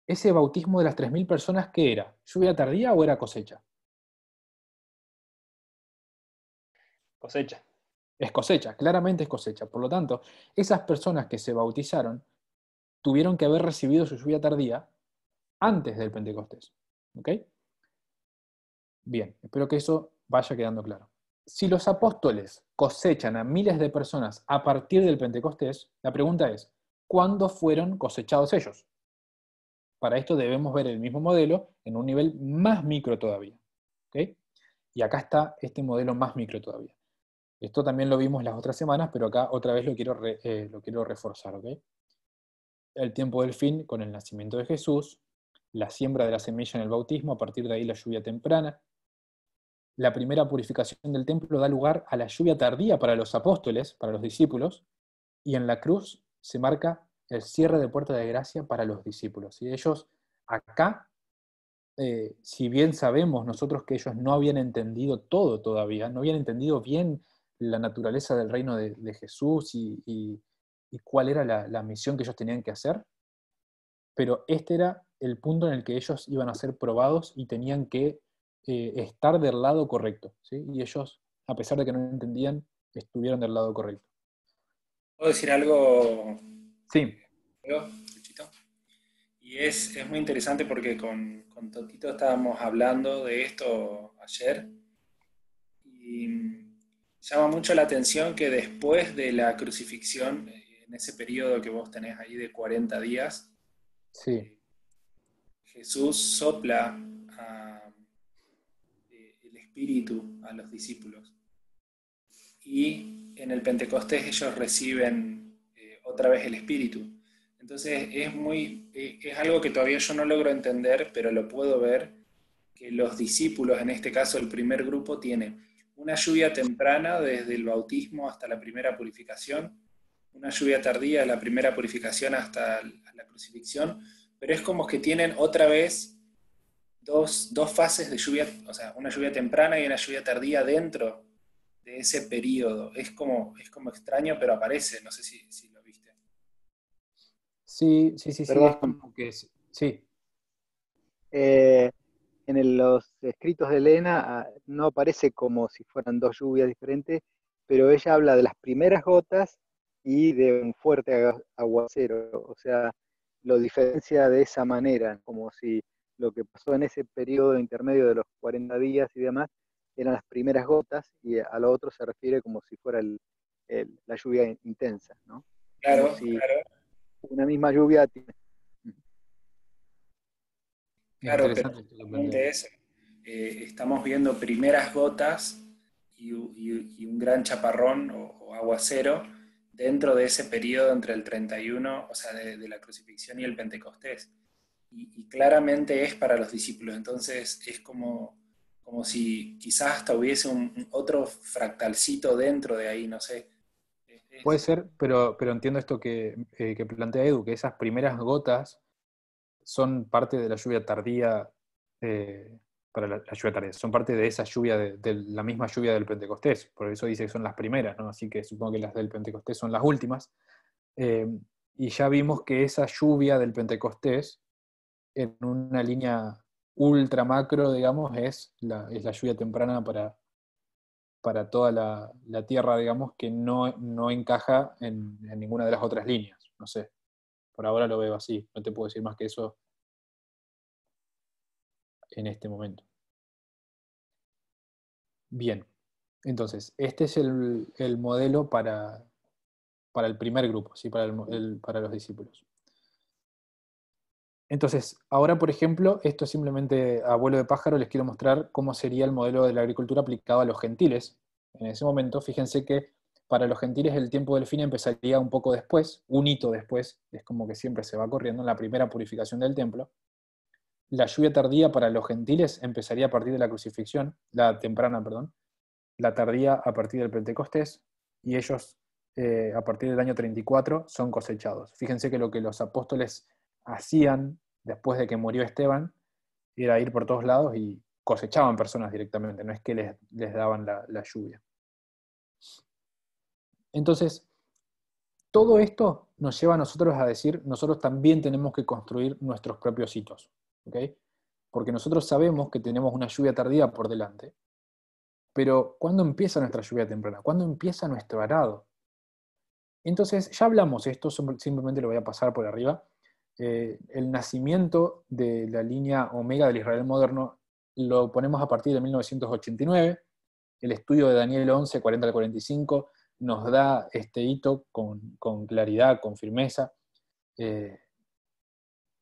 ese bautismo de las 3.000 personas, ¿qué era? ¿Lluvia tardía o era cosecha? Cosecha. Es cosecha, claramente es cosecha. Por lo tanto, esas personas que se bautizaron tuvieron que haber recibido su lluvia tardía antes del Pentecostés. ¿Ok? Bien, espero que eso vaya quedando claro. Si los apóstoles cosechan a miles de personas a partir del Pentecostés, la pregunta es, ¿cuándo fueron cosechados ellos? Para esto debemos ver el mismo modelo en un nivel más micro todavía. ¿Ok? Y acá está este modelo más micro todavía. Esto también lo vimos las otras semanas, pero acá otra vez lo quiero reforzar. ¿Ok? El tiempo del fin con el nacimiento de Jesús, la siembra de la semilla en el bautismo, a partir de ahí la lluvia temprana. La primera purificación del templo da lugar a la lluvia tardía para los apóstoles, para los discípulos, y en la cruz se marca el cierre de puerta de gracia para los discípulos. Y ellos acá, si bien sabemos nosotros que ellos no habían entendido todo todavía, no habían entendido bien la naturaleza del reino de Jesús y cuál era la misión que ellos tenían que hacer, pero este era el punto en el que ellos iban a ser probados y tenían que estar del lado correcto, ¿sí? Y ellos, a pesar de que no entendían, estuvieron del lado correcto. ¿Puedo decir algo? Sí. Luchito? Y es muy interesante porque con Totito estábamos hablando de esto ayer, y llama mucho la atención que después de la crucifixión, en ese periodo que vos tenés ahí de 40 días, sí, Jesús sopla el Espíritu a los discípulos. Y en el Pentecostés ellos reciben otra vez el Espíritu. Entonces es algo que todavía yo no logro entender, pero lo puedo ver, que los discípulos, en este caso el primer grupo, tiene una lluvia temprana desde el bautismo hasta la primera purificación, una lluvia tardía de la primera purificación hasta la crucifixión, pero es como que tienen otra vez dos fases de lluvia, o sea, una lluvia temprana y una lluvia tardía dentro de ese periodo. Es como extraño, pero aparece, no sé si lo viste. Sí, es como que sí. En los escritos de Elena no aparece como si fueran dos lluvias diferentes, pero ella habla de las primeras gotas y de un fuerte aguacero, o sea, lo diferencia de esa manera, como si lo que pasó en ese periodo intermedio de los 40 días y demás eran las primeras gotas, y a lo otro se refiere como si fuera la lluvia intensa, ¿no? Claro, como si claro. una misma lluvia tiene... Claro, pero justamente eso. Estamos viendo primeras gotas y un gran chaparrón o aguacero dentro de ese periodo entre el 31, o sea, de la crucifixión y el Pentecostés. Y claramente es para los discípulos. Entonces es como si quizás hasta hubiese otro fractalcito dentro de ahí, no sé. Puede ser, pero entiendo esto que plantea Edu, que esas primeras gotas son parte de la lluvia tardía, para la lluvia tardía, son parte de esa lluvia, de la misma lluvia del Pentecostés, por eso dice que son las primeras, ¿no? Así que supongo que las del Pentecostés son las últimas. Y ya vimos que esa lluvia del Pentecostés, en una línea ultra macro, digamos, es la lluvia temprana para toda la tierra, digamos, que no encaja en ninguna de las otras líneas. No sé, por ahora lo veo así, no te puedo decir más que eso en este momento. Bien, entonces, este es el modelo para para el primer grupo, ¿sí? Para los discípulos. Entonces, ahora, por ejemplo, esto simplemente a vuelo de pájaro les quiero mostrar cómo sería el modelo de la agricultura aplicado a los gentiles. En ese momento, fíjense que para los gentiles el tiempo del fin empezaría un poco después, un hito después, es como que siempre se va corriendo en la primera purificación del templo. La lluvia tardía para los gentiles empezaría a partir de la crucifixión, la temprana, perdón, la tardía a partir del Pentecostés, y ellos a partir del año 34 son cosechados. Fíjense que lo que los apóstoles hacían después de que murió Esteban era ir por todos lados y cosechaban personas directamente, no es que les daban la lluvia. Entonces, todo esto nos lleva a nosotros a decir, nosotros también tenemos que construir nuestros propios hitos, ¿okay? Porque nosotros sabemos que tenemos una lluvia tardía por delante, pero ¿cuándo empieza nuestra lluvia temprana? ¿Cuándo empieza nuestro arado? Entonces, ya hablamos esto, simplemente lo voy a pasar por arriba. El nacimiento de la línea Omega del Israel moderno lo ponemos a partir de 1989. El estudio de Daniel 11, 40 al 45, nos da este hito con claridad, con firmeza.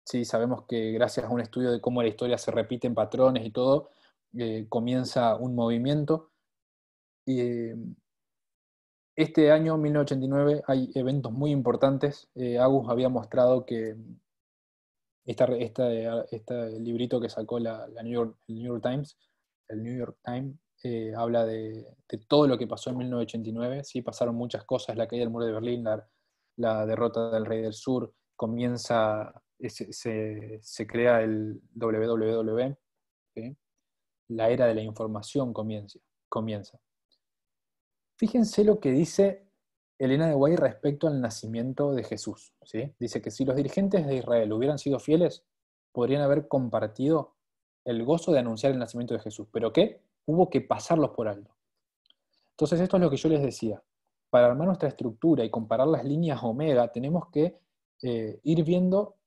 Sí, sabemos que gracias a un estudio de cómo la historia se repite en patrones y todo, comienza un movimiento. Este año, 1989, hay eventos muy importantes. Agus había mostrado que este librito que sacó el New York Times, habla de todo lo que pasó en 1989. Sí, pasaron muchas cosas, la caída del muro de Berlín, la derrota del rey del sur, se crea el WWW, ¿sí? La era de la información comienza. Fíjense lo que dice Elena de White respecto al nacimiento de Jesús, ¿sí? Dice que si los dirigentes de Israel hubieran sido fieles, podrían haber compartido el gozo de anunciar el nacimiento de Jesús. ¿Pero qué? Hubo que pasarlos por alto. Entonces esto es lo que yo les decía. Para armar nuestra estructura y comparar las líneas omega, tenemos que ir viendo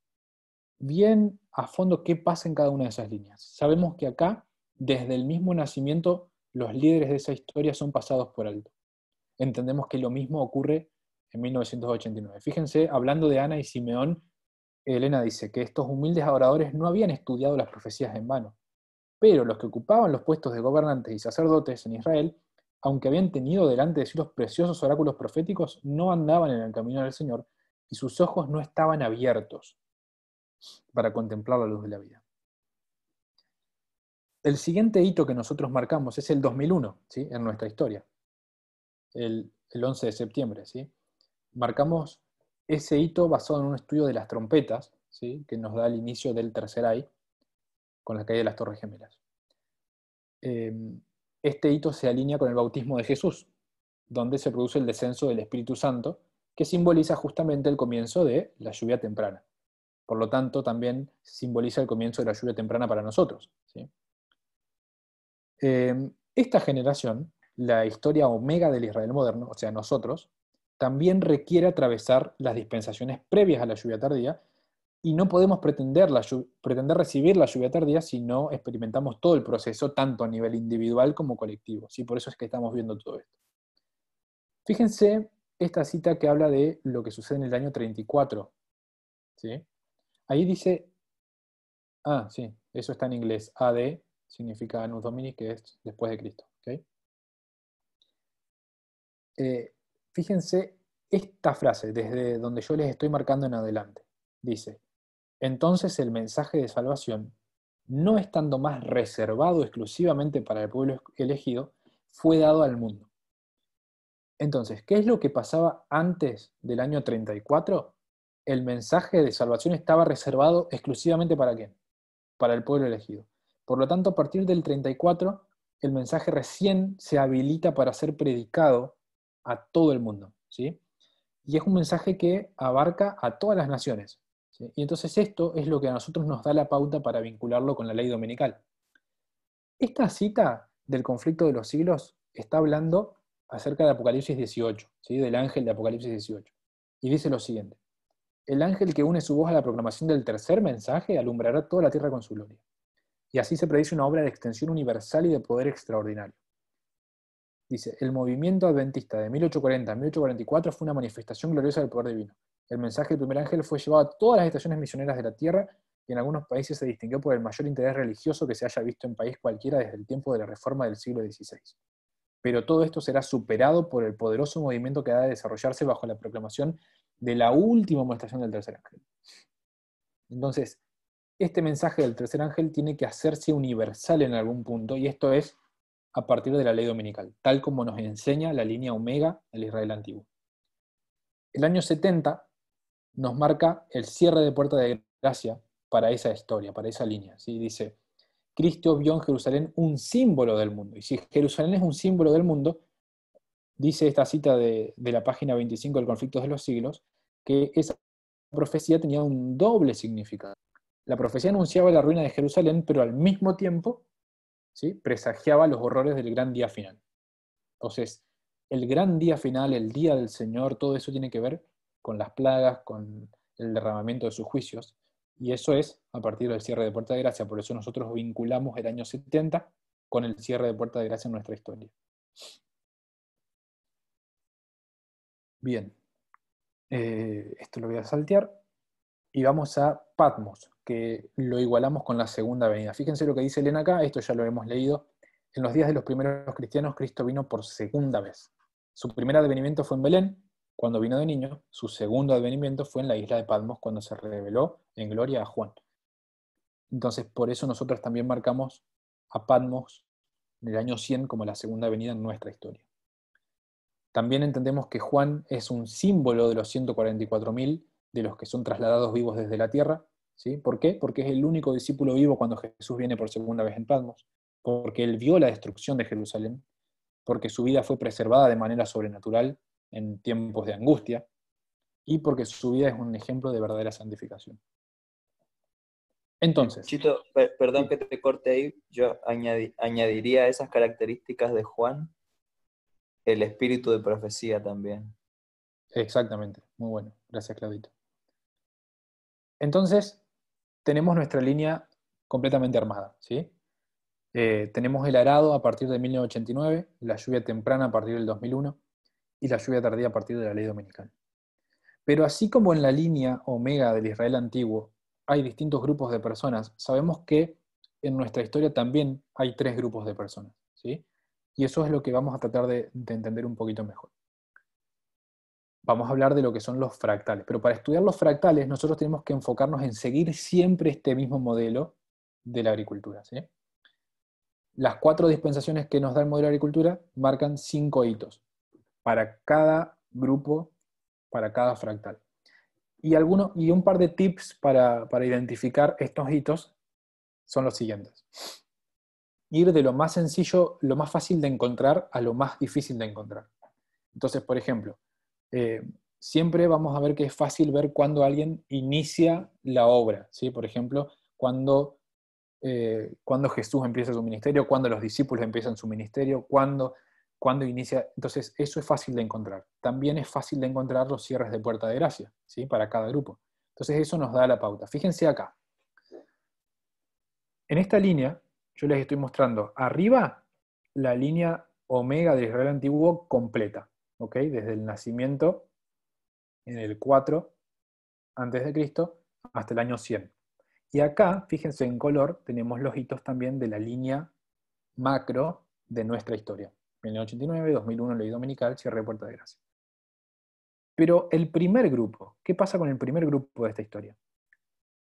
bien a fondo qué pasa en cada una de esas líneas. Sabemos que acá, desde el mismo nacimiento, los líderes de esa historia son pasados por alto. Entendemos que lo mismo ocurre en 1989. Fíjense, hablando de Ana y Simeón, Elena dice que estos humildes adoradores no habían estudiado las profecías en vano, pero los que ocupaban los puestos de gobernantes y sacerdotes en Israel, aunque habían tenido delante de sí los preciosos oráculos proféticos, no andaban en el camino del Señor y sus ojos no estaban abiertos para contemplar la luz de la vida. El siguiente hito que nosotros marcamos es el 2001, ¿sí? En nuestra historia. El 11 de septiembre, ¿sí? Marcamos ese hito basado en un estudio de las trompetas, ¿sí? Que nos da el inicio del tercer ay, con la caída de las Torres Gemelas. Este hito se alinea con el bautismo de Jesús, donde se produce el descenso del Espíritu Santo, que simboliza justamente el comienzo de la lluvia temprana. Por lo tanto, también simboliza el comienzo de la lluvia temprana para nosotros, ¿sí? Esta generación, la historia omega del Israel moderno, o sea, nosotros, también requiere atravesar las dispensaciones previas a la lluvia tardía, y no podemos pretender recibir la lluvia tardía si no experimentamos todo el proceso, tanto a nivel individual como colectivo, ¿sí? Por eso es que estamos viendo todo esto. Fíjense esta cita que habla de lo que sucede en el año 34, ¿sí? Ahí dice, sí, eso está en inglés, AD, significa Anus Domini, que es después de Cristo, ¿okay? Fíjense esta frase, desde donde yo les estoy marcando en adelante. Dice, entonces el mensaje de salvación, no estando más reservado exclusivamente para el pueblo elegido, fue dado al mundo. Entonces, ¿qué es lo que pasaba antes del año 34? El mensaje de salvación estaba reservado exclusivamente ¿para quién? Para el pueblo elegido. Por lo tanto, a partir del 34, el mensaje recién se habilita para ser predicado a todo el mundo, ¿sí? Y es un mensaje que abarca a todas las naciones, ¿sí? Y entonces esto es lo que a nosotros nos da la pauta para vincularlo con la ley dominical. Esta cita del conflicto de los siglos está hablando acerca de Apocalipsis 18, ¿sí? Del ángel de Apocalipsis 18. Y dice lo siguiente, el ángel que une su voz a la proclamación del tercer mensaje alumbrará toda la tierra con su gloria. Y así se predice una obra de extensión universal y de poder extraordinario. Dice, el movimiento adventista de 1840 a 1844 fue una manifestación gloriosa del poder divino. El mensaje del primer ángel fue llevado a todas las estaciones misioneras de la tierra y en algunos países se distinguió por el mayor interés religioso que se haya visto en país cualquiera desde el tiempo de la Reforma del siglo XVI. Pero todo esto será superado por el poderoso movimiento que ha de desarrollarse bajo la proclamación de la última amonestación del tercer ángel. Entonces, este mensaje del tercer ángel tiene que hacerse universal en algún punto, y esto es a partir de la ley dominical, tal como nos enseña la línea omega del Israel antiguo. El año 70 nos marca el cierre de puerta de gracia para esa historia, para esa línea. ¿Sí? Dice, Cristo vio en Jerusalén un símbolo del mundo. Y si Jerusalén es un símbolo del mundo, dice esta cita de la página 25 del Conflictos de los Siglos, que esa profecía tenía un doble significado. La profecía anunciaba la ruina de Jerusalén, pero al mismo tiempo, ¿sí?, presagiaba los horrores del gran día final. Entonces, el gran día final, el día del Señor, todo eso tiene que ver con las plagas, con el derramamiento de sus juicios, y eso es a partir del cierre de Puerta de Gracia. Por eso nosotros vinculamos el año 70 con el cierre de Puerta de Gracia en nuestra historia. Bien, esto lo voy a saltear, y vamos a Patmos, que lo igualamos con la segunda venida. Fíjense lo que dice Elena acá, esto ya lo hemos leído. En los días de los primeros cristianos, Cristo vino por segunda vez. Su primer advenimiento fue en Belén, cuando vino de niño. Su segundo advenimiento fue en la isla de Patmos, cuando se reveló en gloria a Juan. Entonces, por eso nosotros también marcamos a Patmos en el año 100 como la segunda venida en nuestra historia. También entendemos que Juan es un símbolo de los 144.000 de los que son trasladados vivos desde la tierra. ¿Sí? ¿Por qué? Porque es el único discípulo vivo cuando Jesús viene por segunda vez en Patmos, porque él vio la destrucción de Jerusalén, porque su vida fue preservada de manera sobrenatural en tiempos de angustia, y porque su vida es un ejemplo de verdadera santificación. Entonces, Chito, perdón sí, que te corte ahí, yo añadiría a esas características de Juan el espíritu de profecía también. exactamente, muy bueno, gracias Claudito. Entonces, tenemos nuestra línea completamente armada, ¿sí? Tenemos el arado a partir de 1989, la lluvia temprana a partir del 2001 y la lluvia tardía a partir de la ley dominical. Pero así como en la línea omega del Israel antiguo hay distintos grupos de personas, sabemos que en nuestra historia también hay 3 grupos de personas, ¿sí? Y eso es lo que vamos a tratar de entender un poquito mejor. Vamos a hablar de lo que son los fractales, pero para estudiar los fractales nosotros tenemos que enfocarnos en seguir siempre este mismo modelo de la agricultura, ¿sí? Las 4 dispensaciones que nos da el modelo de agricultura marcan 5 hitos para cada grupo, para cada fractal. Y un par de tips para identificar estos hitos son los siguientes. Ir de lo más sencillo, lo más fácil de encontrar, a lo más difícil de encontrar. Entonces, por ejemplo, siempre vamos a ver que es fácil ver cuando alguien inicia la obra, ¿sí? Por ejemplo, cuando Jesús empieza su ministerio, cuando los discípulos empiezan su ministerio, cuando inicia. Entonces, eso es fácil de encontrar. También es fácil de encontrar los cierres de puerta de gracia, ¿sí? Para cada grupo. Entonces, eso nos da la pauta. Fíjense acá. En esta línea, yo les estoy mostrando arriba la línea omega del Israel antiguo completa, ¿ok? Desde el nacimiento en el 4 a.C. hasta el año 100. Y acá, fíjense en color, tenemos los hitos también de la línea macro de nuestra historia. 1989, 2001, ley dominical, cierre de puerta de gracia. Pero el primer grupo, ¿qué pasa con el primer grupo de esta historia?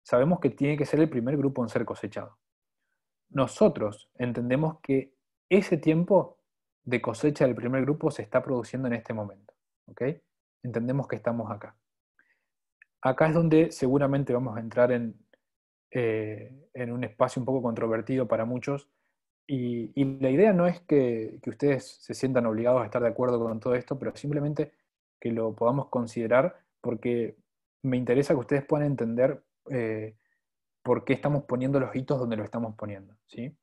Sabemos que tiene que ser el primer grupo en ser cosechado. Nosotros entendemos que ese tiempo de cosecha del primer grupo se está produciendo en este momento, ¿ok? Entendemos que estamos acá. Acá es donde seguramente vamos a entrar en un espacio un poco controvertido para muchos, y la idea no es que ustedes se sientan obligados a estar de acuerdo con todo esto, pero simplemente que lo podamos considerar, porque me interesa que ustedes puedan entender por qué estamos poniendo los hitos donde lo estamos poniendo, ¿sí?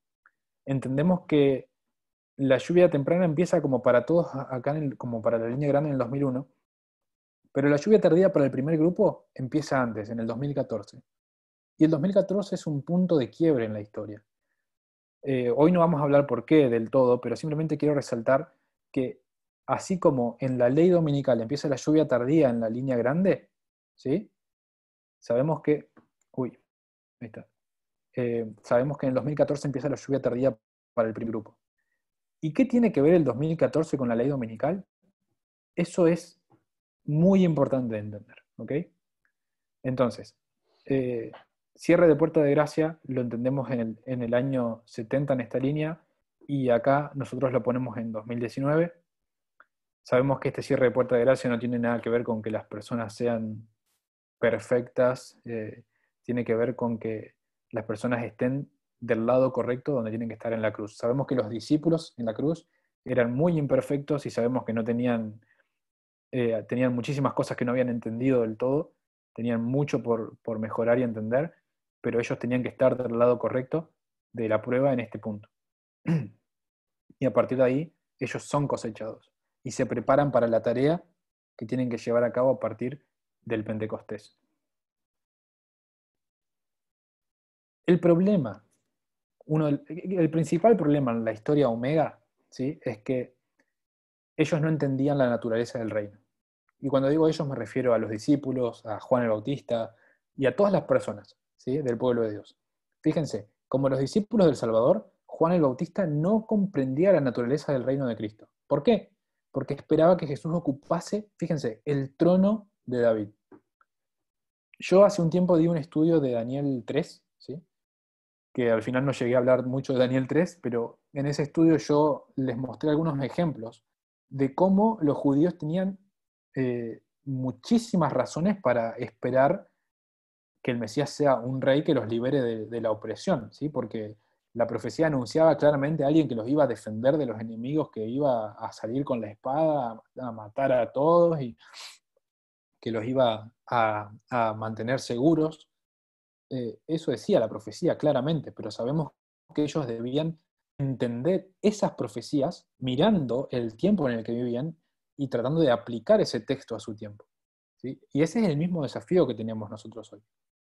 Entendemos que la lluvia temprana empieza como para todos acá, como para la línea grande en el 2001, pero la lluvia tardía para el primer grupo empieza antes, en el 2014. Y el 2014 es un punto de quiebre en la historia. Hoy no vamos a hablar por qué del todo, pero simplemente quiero resaltar que así como en la ley dominical empieza la lluvia tardía en la línea grande, ¿sí? Sabemos que, uy, ahí está. Sabemos que en el 2014 empieza la lluvia tardía para el primer grupo. ¿Y qué tiene que ver el 2014 con la ley dominical? Eso es muy importante de entender, ¿ok? Entonces, cierre de Puerta de Gracia lo entendemos en el año 70 en esta línea, y acá nosotros lo ponemos en 2019. Sabemos que este cierre de Puerta de Gracia no tiene nada que ver con que las personas sean perfectas, tiene que ver con que las personas estén del lado correcto donde tienen que estar en la cruz. Sabemos que los discípulos en la cruz eran muy imperfectos y sabemos que no tenían muchísimas cosas que no habían entendido del todo, tenían mucho por mejorar y entender, pero ellos tenían que estar del lado correcto de la prueba en este punto. Y a partir de ahí, ellos son cosechados y se preparan para la tarea que tienen que llevar a cabo a partir del Pentecostés. El problema, el principal problema en la historia Omega, ¿sí?, es que ellos no entendían la naturaleza del reino. Y cuando digo ellos me refiero a los discípulos, a Juan el Bautista y a todas las personas, ¿sí?, del pueblo de Dios. Fíjense, como los discípulos del Salvador, Juan el Bautista no comprendía la naturaleza del reino de Cristo. ¿Por qué? Porque esperaba que Jesús ocupase, fíjense, el trono de David. Yo hace un tiempo di un estudio de Daniel 3, ¿sí?, que al final no llegué a hablar mucho de Daniel 3, pero en ese estudio yo les mostré algunos ejemplos de cómo los judíos tenían muchísimas razones para esperar que el Mesías sea un rey que los libere de la opresión, ¿sí? Porque la profecía anunciaba claramente a alguien que los iba a defender de los enemigos, que iba a salir con la espada, a matar a todos, y que los iba a mantener seguros. Eso decía la profecía claramente, pero sabemos que ellos debían entender esas profecías mirando el tiempo en el que vivían y tratando de aplicar ese texto a su tiempo, ¿sí? Y ese es el mismo desafío que tenemos nosotros hoy.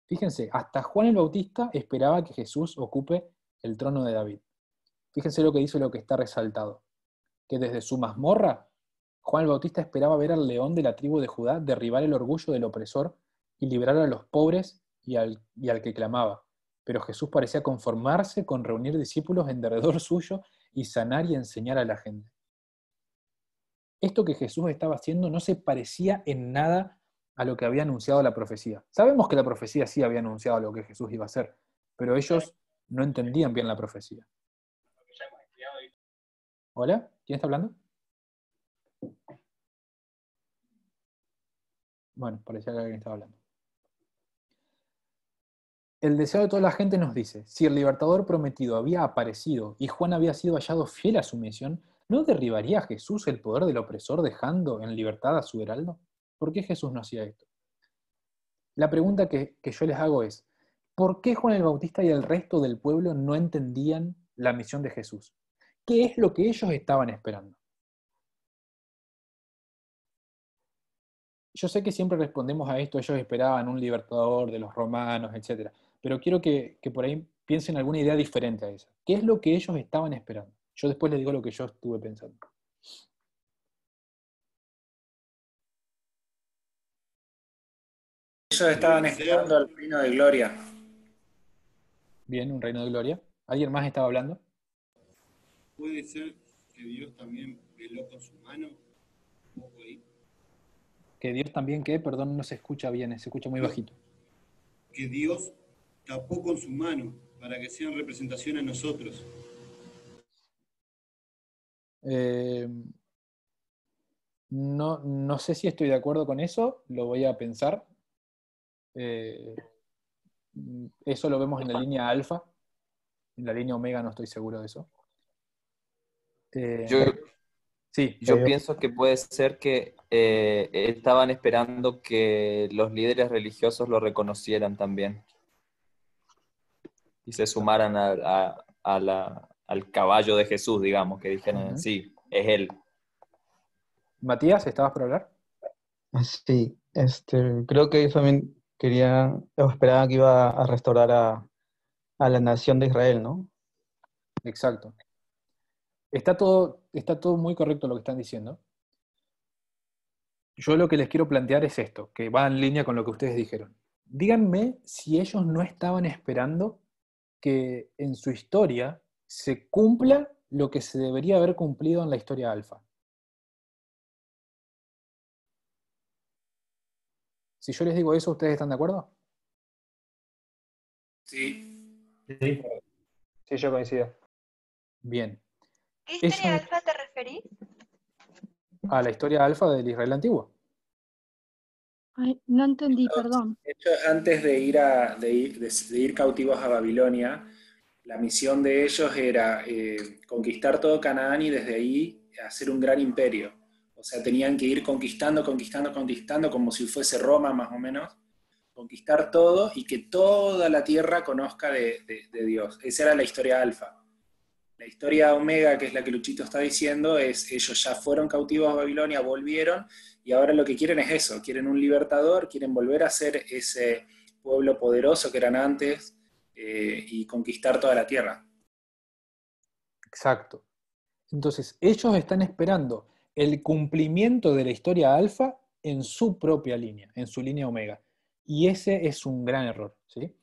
Fíjense, hasta Juan el Bautista esperaba que Jesús ocupe el trono de David. Fíjense lo que dice, lo que está resaltado, que desde su mazmorra, Juan el Bautista esperaba ver al león de la tribu de Judá derribar el orgullo del opresor y liberar a los pobres y al que clamaba. Pero Jesús parecía conformarse con reunir discípulos en derredor suyo y sanar y enseñar a la gente. Esto que Jesús estaba haciendo no se parecía en nada a lo que había anunciado la profecía. Sabemos que la profecía sí había anunciado lo que Jesús iba a hacer, pero ellos no entendían bien la profecía. ¿Hola? ¿Quién está hablando? Bueno, parecía que alguien estaba hablando. El deseo de toda la gente nos dice, si el libertador prometido había aparecido y Juan había sido hallado fiel a su misión, ¿no derribaría a Jesús el poder del opresor dejando en libertad a su heraldo? ¿Por qué Jesús no hacía esto? La pregunta que yo les hago es, ¿por qué Juan el Bautista y el resto del pueblo no entendían la misión de Jesús? ¿Qué es lo que ellos estaban esperando? Yo sé que siempre respondemos a esto, ellos esperaban un libertador de los romanos, etc. Pero quiero que por ahí piensen alguna idea diferente a esa. ¿Qué es lo que ellos estaban esperando? Yo después les digo lo que yo estuve pensando. Ellos estaban esperando al reino de gloria. Bien, un reino de gloria. ¿Alguien más estaba hablando? ¿Puede ser que Dios también veló con su mano? Un poco ahí. Que Dios también, ¿qué? Perdón, no se escucha bien, se escucha muy bajito. Que Dios tapó con su mano para que sean representación a nosotros. No sé si estoy de acuerdo con eso, lo voy a pensar. Eso lo vemos en la línea alfa. En la línea omega no estoy seguro de eso. Yo pienso que puede ser que estaban esperando que los líderes religiosos lo reconocieran también y se sumaran al caballo de Jesús, digamos, que dijeran, sí, es él. Matías, ¿estabas por hablar? Sí, creo que también esperaba que iba a restaurar a la nación de Israel, ¿no? Exacto. está todo muy correcto lo que están diciendo. Yo lo que les quiero plantear es esto, que va en línea con lo que ustedes dijeron. Díganme si ellos no estaban esperando que en su historia se cumpla lo que se debería haber cumplido en la historia alfa. Si yo les digo eso, ¿ustedes están de acuerdo? Sí. Sí, sí, yo coincido. Bien. ¿Qué historia alfa te referís? A la historia alfa del Israel antiguo. Ay, no entendí, perdón. De hecho, antes de ir cautivos a Babilonia, la misión de ellos era conquistar todo Canaán y desde ahí hacer un gran imperio. O sea, tenían que ir conquistando, como si fuese Roma más o menos, conquistar todo y que toda la tierra conozca de Dios. Esa era la historia alfa. La historia omega, que es la que Luchito está diciendo, es ellos ya fueron cautivos a Babilonia, volvieron, y ahora lo que quieren es eso, quieren un libertador, quieren volver a ser ese pueblo poderoso que eran antes y conquistar toda la tierra. Exacto. Entonces, ellos están esperando el cumplimiento de la historia alfa en su propia línea, en su línea omega. Y ese es un gran error, ¿sí?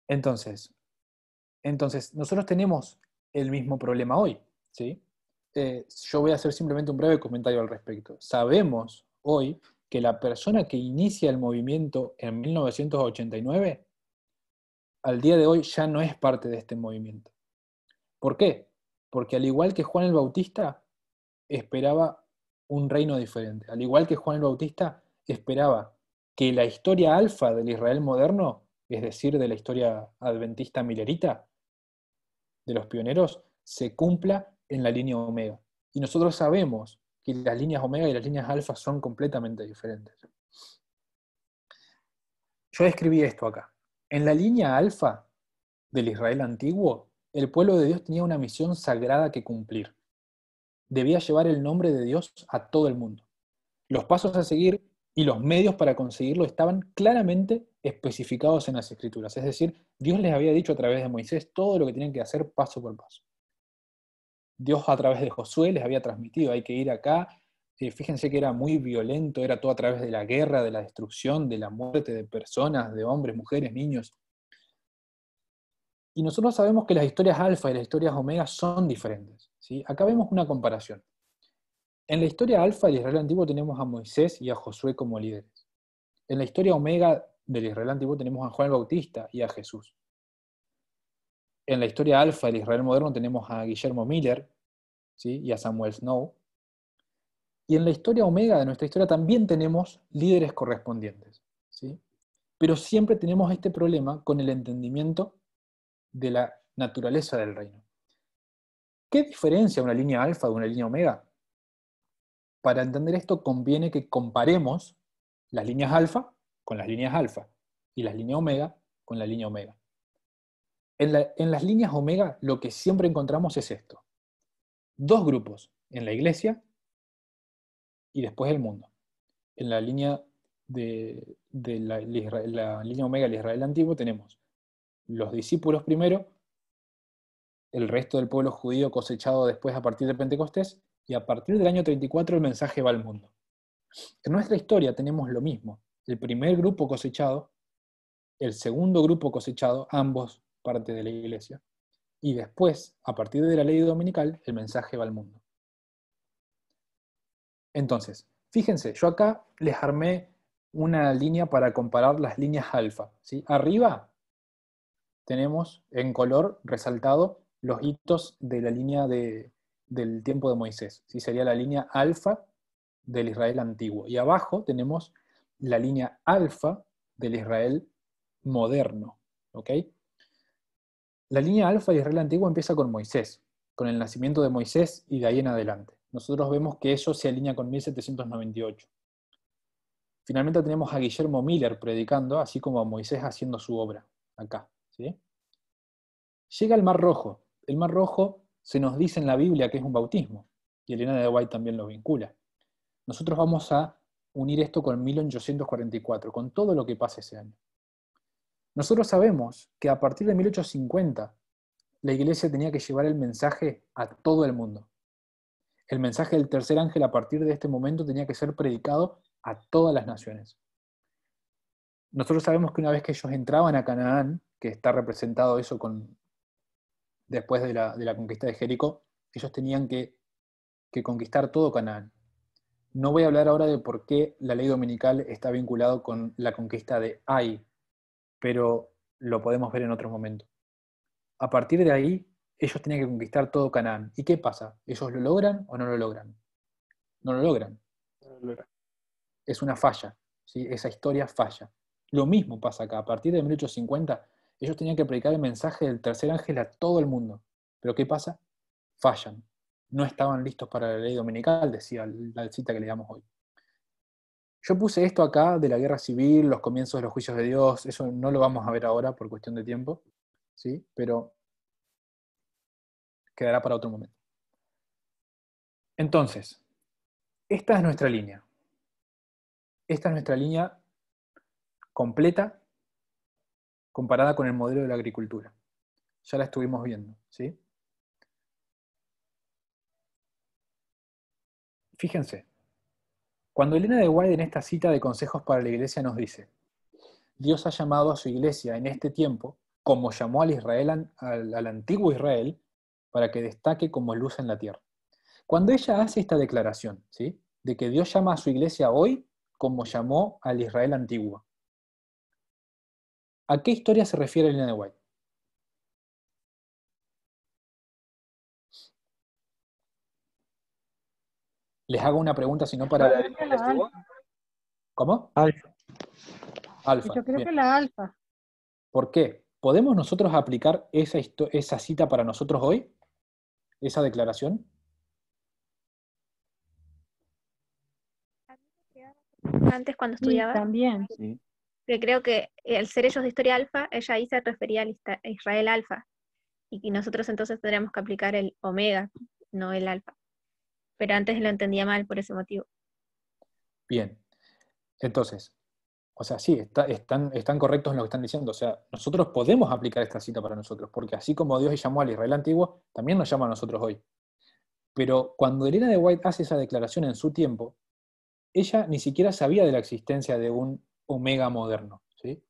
Entonces nosotros tenemos el mismo problema hoy, ¿sí? Yo voy a hacer simplemente un breve comentario al respecto. Sabemos hoy que la persona que inicia el movimiento en 1989, al día de hoy ya no es parte de este movimiento. ¿Por qué? Porque al igual que Juan el Bautista, esperaba un reino diferente. Al igual que Juan el Bautista, esperaba que la historia alfa del Israel moderno, es decir, de la historia adventista milerita, de los pioneros, se cumpla en la línea omega. Y nosotros sabemos que las líneas omega y las líneas alfa son completamente diferentes. Yo escribí esto acá. En la línea alfa del Israel antiguo, el pueblo de Dios tenía una misión sagrada que cumplir. Debía llevar el nombre de Dios a todo el mundo. Los pasos a seguir y los medios para conseguirlo estaban claramente especificados en las Escrituras. Es decir, Dios les había dicho a través de Moisés todo lo que tenían que hacer paso por paso. Dios a través de Josué les había transmitido, hay que ir acá. Fíjense que era muy violento, era todo a través de la guerra, de la destrucción, de la muerte de personas, de hombres, mujeres, niños. Y nosotros sabemos que las historias alfa y las historias omega son diferentes, ¿sí? Acá vemos una comparación. En la historia alfa del Israel antiguo tenemos a Moisés y a Josué como líderes. En la historia omega del Israel antiguo tenemos a Juan el Bautista y a Jesús. En la historia alfa del Israel moderno tenemos a Guillermo Miller, ¿sí? Y a Samuel Snow. Y en la historia omega de nuestra historia también tenemos líderes correspondientes, ¿sí? Pero siempre tenemos este problema con el entendimiento de la naturaleza del reino. ¿Qué diferencia una línea alfa de una línea omega? Para entender esto conviene que comparemos las líneas alfa con las líneas alfa y las líneas omega con la línea omega. En las líneas omega lo que siempre encontramos es esto. Dos grupos, en la iglesia y después el mundo. En la línea de la línea omega del Israel antiguo tenemos los discípulos primero, el resto del pueblo judío cosechado después a partir de Pentecostés, y a partir del año 34 el mensaje va al mundo. En nuestra historia tenemos lo mismo. El primer grupo cosechado, el segundo grupo cosechado, ambos parte de la iglesia. Y después, a partir de la ley dominical, el mensaje va al mundo. Entonces, fíjense, yo acá les armé una línea para comparar las líneas alfa, ¿sí? Arriba tenemos en color resaltado los hitos de la línea del tiempo de Moisés, ¿sí? Sería la línea alfa del Israel antiguo. Y abajo tenemos la línea alfa del Israel moderno, ¿ok? La línea alfa del Israel antiguo empieza con Moisés, con el nacimiento de Moisés y de ahí en adelante. Nosotros vemos que eso se alinea con 1798. Finalmente tenemos a Guillermo Miller predicando, así como a Moisés haciendo su obra, acá, ¿sí? Llega el Mar Rojo. El Mar Rojo se nos dice en la Biblia que es un bautismo, y Elena de White también lo vincula. Nosotros vamos a unir esto con 1844, con todo lo que pasa ese año. Nosotros sabemos que a partir de 1850, la iglesia tenía que llevar el mensaje a todo el mundo. El mensaje del tercer ángel a partir de este momento tenía que ser predicado a todas las naciones. Nosotros sabemos que una vez que ellos entraban a Canaán, que está representado eso después de la conquista de Jericó, ellos tenían que conquistar todo Canaán. No voy a hablar ahora de por qué la ley dominical está vinculado con la conquista de Ai, pero lo podemos ver en otro momento. A partir de ahí, ellos tenían que conquistar todo Canaán. ¿Y qué pasa? ¿Ellos lo logran o no lo logran? No lo logran. Es una falla, ¿sí? Esa historia falla. Lo mismo pasa acá. A partir de 1850, ellos tenían que predicar el mensaje del tercer ángel a todo el mundo. ¿Pero qué pasa? Fallan. No estaban listos para la ley dominical, decía la cita que le damos hoy. Yo puse esto acá de la guerra civil, los comienzos de los juicios de Dios, eso no lo vamos a ver ahora por cuestión de tiempo, ¿sí? Pero quedará para otro momento. Entonces, esta es nuestra línea. Esta es nuestra línea completa comparada con el modelo de la agricultura. Ya la estuvimos viendo, ¿sí? Fíjense, cuando Elena de White en esta cita de consejos para la iglesia nos dice, Dios ha llamado a su iglesia en este tiempo, como llamó al antiguo Israel, para que destaque como luz en la tierra. Cuando ella hace esta declaración, ¿sí?, de que Dios llama a su iglesia hoy, como llamó al Israel antiguo, ¿a qué historia se refiere Elena de White? Les hago una pregunta, si no para... ¿Cómo? Alfa. Alfa. Yo creo Bien. que la alfa. ¿Por qué? ¿Podemos nosotros aplicar esa cita para nosotros hoy? ¿Esa declaración? Antes cuando Sí, estudiaba, también. Sí. que creo que al ser ellos de historia alfa, ella ahí se refería al Israel alfa, y nosotros entonces tendríamos que aplicar el omega, no el alfa. Pero antes lo entendía mal por ese motivo. Bien. Entonces, o sea, sí, están correctos en lo que están diciendo. O sea, nosotros podemos aplicar esta cita para nosotros, porque así como Dios llamó al Israel antiguo, también nos llama a nosotros hoy. Pero cuando Elena de White hace esa declaración en su tiempo, ella ni siquiera sabía de la existencia de un omega moderno, ¿sí?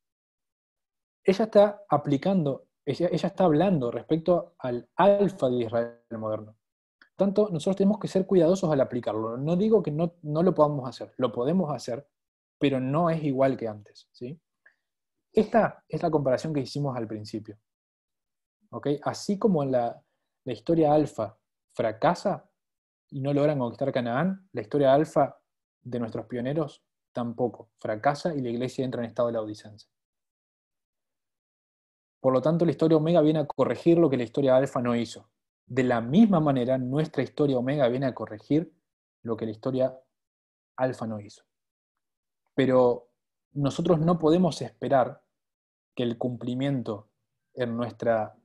Ella está aplicando, ella está hablando respecto al alfa de Israel moderno. Por tanto, nosotros tenemos que ser cuidadosos al aplicarlo. No digo que no lo podamos hacer, lo podemos hacer, pero no es igual que antes, ¿sí? Esta es la comparación que hicimos al principio, ¿ok? Así como la historia alfa fracasa y no logran conquistar Canaán, la historia alfa de nuestros pioneros tampoco fracasa y la iglesia entra en estado de laodicense. Por lo tanto, la historia omega viene a corregir lo que la historia alfa no hizo. De la misma manera, nuestra historia omega viene a corregir lo que la historia alfa no hizo. Pero nosotros no podemos esperar que el cumplimiento en nuestra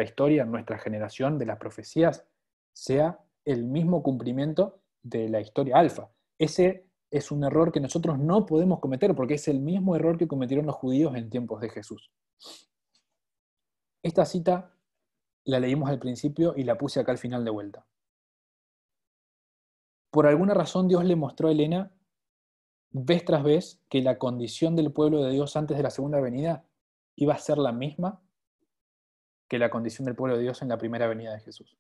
historia, en nuestra generación de las profecías, sea el mismo cumplimiento de la historia alfa. Ese es un error que nosotros no podemos cometer, porque es el mismo error que cometieron los judíos en tiempos de Jesús. Esta cita la leímos al principio y la puse acá al final de vuelta. Por alguna razón Dios le mostró a Elena, vez tras vez, que la condición del pueblo de Dios antes de la segunda venida iba a ser la misma que la condición del pueblo de Dios en la primera venida de Jesús.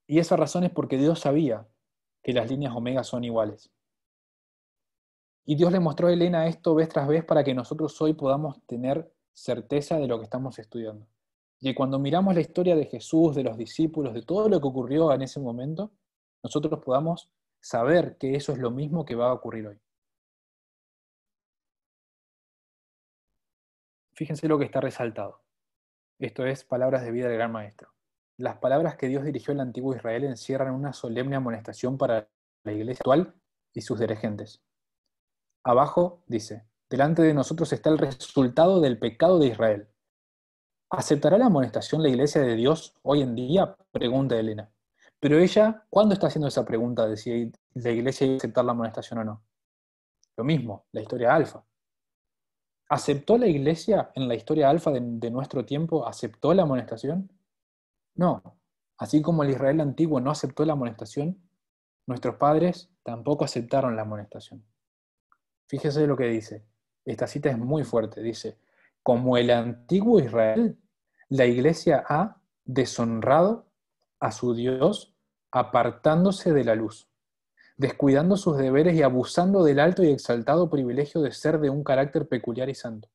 Y esa razón es porque Dios sabía que las líneas omega son iguales. Y Dios le mostró a Elena esto vez tras vez para que nosotros hoy podamos tener certeza de lo que estamos estudiando. Y cuando miramos la historia de Jesús, de los discípulos, de todo lo que ocurrió en ese momento, nosotros podamos saber que eso es lo mismo que va a ocurrir hoy. Fíjense lo que está resaltado. Esto es palabras de vida del Gran Maestro. Las palabras que Dios dirigió al antiguo Israel encierran una solemne amonestación para la iglesia actual y sus dirigentes. Abajo dice, delante de nosotros está el resultado del pecado de Israel. ¿Aceptará la amonestación la iglesia de Dios hoy en día? Pregunta Elena. Pero ella, ¿cuándo está haciendo esa pregunta de si la iglesia iba a aceptar la amonestación o no? Lo mismo, la historia alfa. ¿Aceptó la iglesia en la historia alfa de nuestro tiempo? ¿Aceptó la amonestación? No. Así como el Israel antiguo no aceptó la amonestación, nuestros padres tampoco aceptaron la amonestación. Fíjese lo que dice. Esta cita es muy fuerte. Dice, como el antiguo Israel, la iglesia ha deshonrado a su Dios apartándose de la luz, descuidando sus deberes y abusando del alto y exaltado privilegio de ser de un carácter peculiar y santo.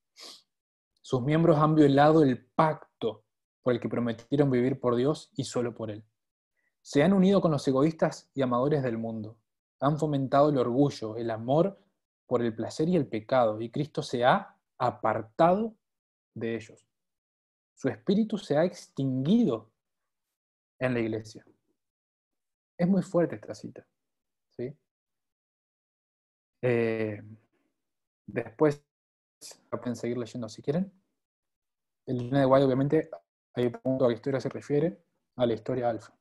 Sus miembros han violado el pacto por el que prometieron vivir por Dios y solo por Él. Se han unido con los egoístas y amadores del mundo. Han fomentado el orgullo, el amor por el placer y el pecado, y Cristo se ha apartado de ellos. Su espíritu se ha extinguido en la iglesia. Es muy fuerte esta cita, ¿sí? Después la pueden seguir leyendo si quieren. El Elena de White, obviamente, hay un punto a la historia se refiere a la historia alfa.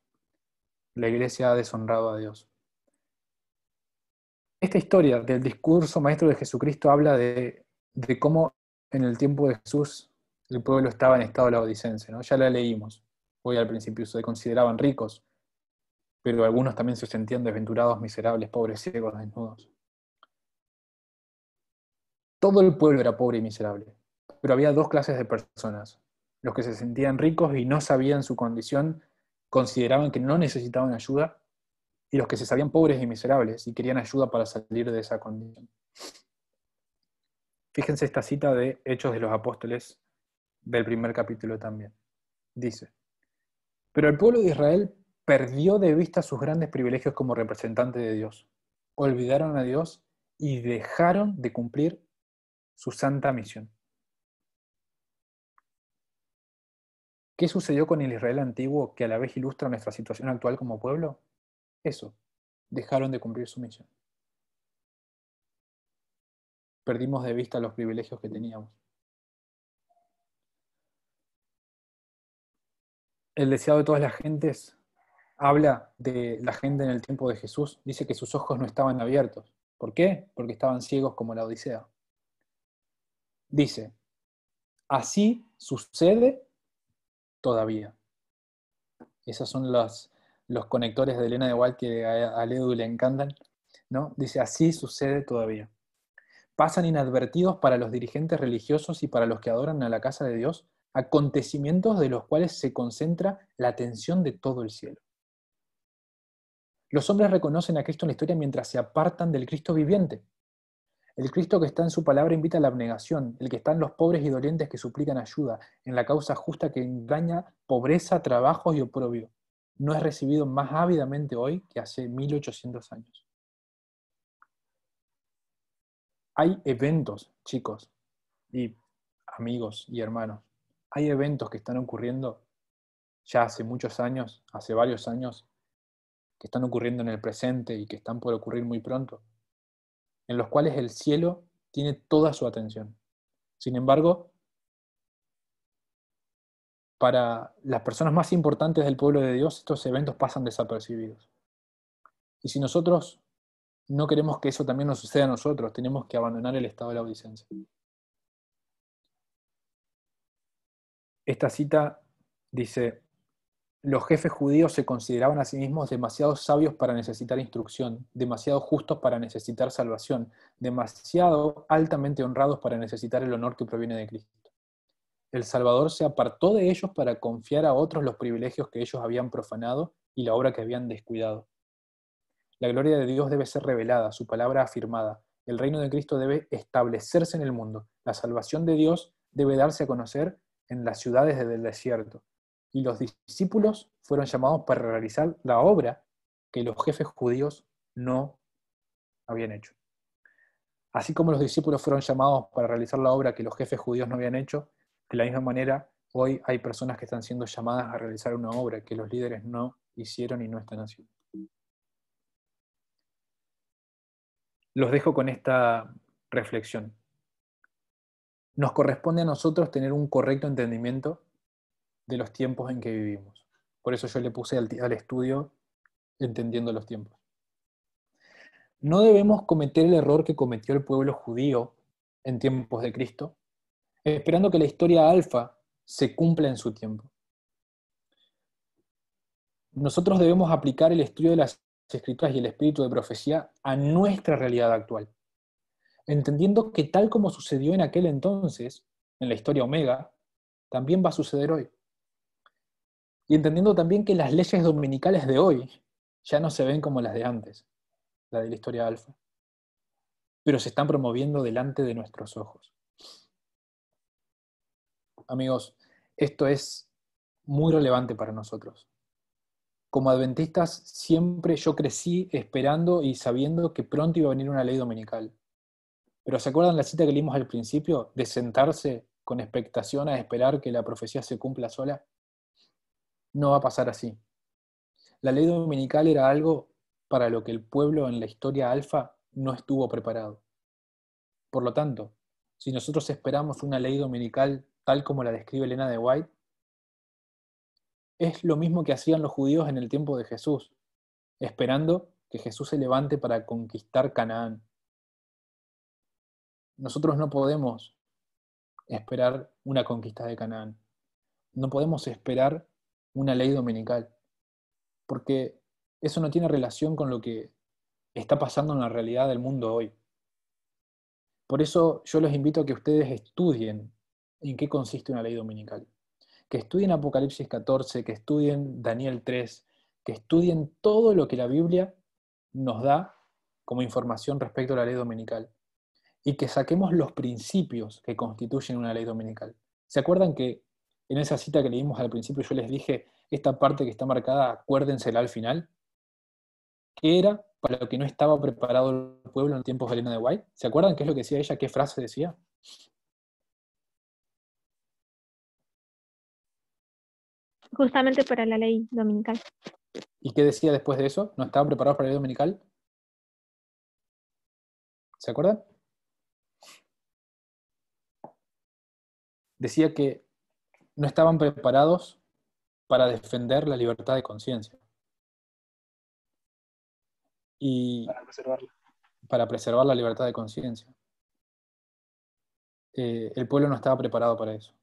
La iglesia ha deshonrado a Dios. Esta historia del discurso maestro de Jesucristo habla de cómo en el tiempo de Jesús el pueblo estaba en estado laodicense, ¿no? Ya la leímos. Hoy al principio se consideraban ricos, pero algunos también se sentían desventurados, miserables, pobres, ciegos, desnudos. Todo el pueblo era pobre y miserable, pero había dos clases de personas. Los que se sentían ricos y no sabían su condición, consideraban que no necesitaban ayuda, y los que se sabían pobres y miserables y querían ayuda para salir de esa condición. Fíjense esta cita de Hechos de los Apóstoles del primer capítulo también. Dice, pero el pueblo de Israel perdió de vista sus grandes privilegios como representante de Dios. Olvidaron a Dios y dejaron de cumplir su santa misión. ¿Qué sucedió con el Israel antiguo que a la vez ilustra nuestra situación actual como pueblo? Eso, dejaron de cumplir su misión. Perdimos de vista los privilegios que teníamos. El deseado de todas las gentes habla de la gente en el tiempo de Jesús. Dice que sus ojos no estaban abiertos. ¿Por qué? Porque estaban ciegos como la Odisea. Dice, así sucede todavía. Esos son los conectores de Elena de White que a Ledu le encantan, ¿no? Dice, así sucede todavía. Pasan inadvertidos para los dirigentes religiosos y para los que adoran a la casa de Dios acontecimientos de los cuales se concentra la atención de todo el cielo. Los hombres reconocen a Cristo en la historia mientras se apartan del Cristo viviente. El Cristo que está en su palabra invita a la abnegación, el que está en los pobres y dolientes que suplican ayuda, en la causa justa que engaña pobreza, trabajos y oprobio. No es recibido más ávidamente hoy que hace 1800 años. Hay eventos, chicos, y amigos y hermanos, hay eventos que están ocurriendo ya hace muchos años, hace varios años, que están ocurriendo en el presente y que están por ocurrir muy pronto, en los cuales el cielo tiene toda su atención. Sin embargo, para las personas más importantes del pueblo de Dios, estos eventos pasan desapercibidos. Y si nosotros no queremos que eso también nos suceda a nosotros, tenemos que abandonar el estado laodicense. Esta cita dice, los jefes judíos se consideraban a sí mismos demasiado sabios para necesitar instrucción, demasiado justos para necesitar salvación, demasiado altamente honrados para necesitar el honor que proviene de Cristo. El Salvador se apartó de ellos para confiar a otros los privilegios que ellos habían profanado y la obra que habían descuidado. La gloria de Dios debe ser revelada, su palabra afirmada. El reino de Cristo debe establecerse en el mundo. La salvación de Dios debe darse a conocer en las ciudades del desierto. Y los discípulos fueron llamados para realizar la obra que los jefes judíos no habían hecho. Así como los discípulos fueron llamados para realizar la obra que los jefes judíos no habían hecho, de la misma manera, hoy hay personas que están siendo llamadas a realizar una obra que los líderes no hicieron y no están haciendo. Los dejo con esta reflexión. Nos corresponde a nosotros tener un correcto entendimiento de los tiempos en que vivimos. Por eso yo le puse al estudio entendiendo los tiempos. No debemos cometer el error que cometió el pueblo judío en tiempos de Cristo esperando que la historia alfa se cumpla en su tiempo. Nosotros debemos aplicar el estudio de las Escrituras y el espíritu de profecía a nuestra realidad actual, entendiendo que tal como sucedió en aquel entonces, en la historia Omega, también va a suceder hoy. Y entendiendo también que las leyes dominicales de hoy ya no se ven como las de antes, la de la historia alfa, pero se están promoviendo delante de nuestros ojos. Amigos, esto es muy relevante para nosotros. Como adventistas, siempre yo crecí esperando y sabiendo que pronto iba a venir una ley dominical. Pero ¿se acuerdan la cita que leímos al principio? De sentarse con expectación a esperar que la profecía se cumpla sola. No va a pasar así. La ley dominical era algo para lo que el pueblo en la historia alfa no estuvo preparado. Por lo tanto, si nosotros esperamos una ley dominical tal como la describe Elena de White, es lo mismo que hacían los judíos en el tiempo de Jesús, esperando que Jesús se levante para conquistar Canaán. Nosotros no podemos esperar una conquista de Canaán. No podemos esperar una ley dominical, porque eso no tiene relación con lo que está pasando en la realidad del mundo hoy. Por eso yo los invito a que ustedes estudien en qué consiste una ley dominical. Que estudien Apocalipsis 14, que estudien Daniel 3, que estudien todo lo que la Biblia nos da como información respecto a la ley dominical. Y que saquemos los principios que constituyen una ley dominical. ¿Se acuerdan que en esa cita que leímos al principio yo les dije, esta parte que está marcada, acuérdensela al final? ¿Qué era para lo que no estaba preparado el pueblo en tiempos de Elena de White? ¿Se acuerdan qué es lo que decía ella? ¿Qué frase decía? Justamente para la ley dominical. ¿Y qué decía después de eso? ¿No estaban preparados para la ley dominical? ¿Se acuerdan? Decía que no estaban preparados para defender la libertad de conciencia. Y para preservar la libertad de conciencia. El pueblo no estaba preparado para eso.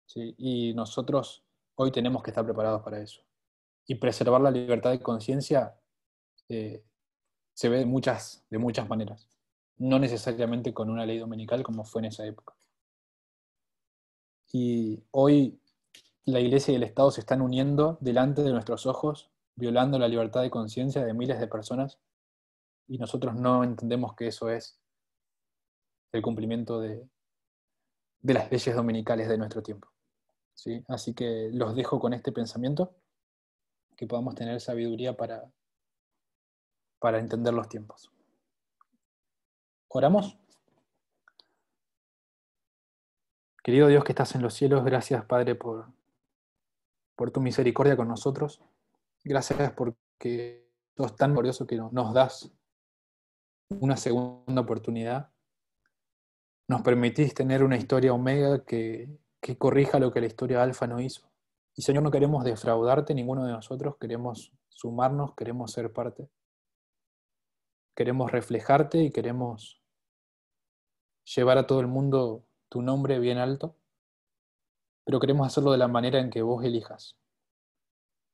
¿Sí? Y nosotros hoy tenemos que estar preparados para eso. Y preservar la libertad de conciencia se ve de muchas maneras. No necesariamente con una ley dominical como fue en esa época. Y hoy la Iglesia y el Estado se están uniendo delante de nuestros ojos, violando la libertad de conciencia de miles de personas, y nosotros no entendemos que eso es el cumplimiento de las leyes dominicales de nuestro tiempo. ¿Sí? Así que los dejo con este pensamiento, que podamos tener sabiduría para entender los tiempos. ¿Oramos? Querido Dios que estás en los cielos, gracias, Padre, por tu misericordia con nosotros. Gracias porque sos tan glorioso que nos das una segunda oportunidad. Nos permitís tener una historia omega que corrija lo que la historia alfa no hizo. Y Señor, no queremos defraudarte ninguno de nosotros, queremos sumarnos, queremos ser parte. Queremos reflejarte y queremos llevar a todo el mundo tu nombre bien alto, pero queremos hacerlo de la manera en que vos elijas.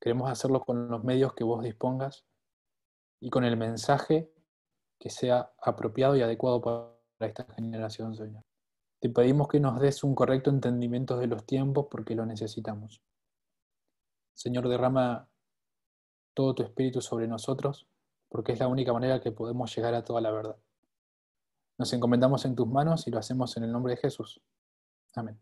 Queremos hacerlo con los medios que vos dispongas y con el mensaje que sea apropiado y adecuado para esta generación, Señor. Te pedimos que nos des un correcto entendimiento de los tiempos porque lo necesitamos. Señor, derrama todo tu espíritu sobre nosotros porque es la única manera que podemos llegar a toda la verdad. Nos encomendamos en tus manos y lo hacemos en el nombre de Jesús. Amén.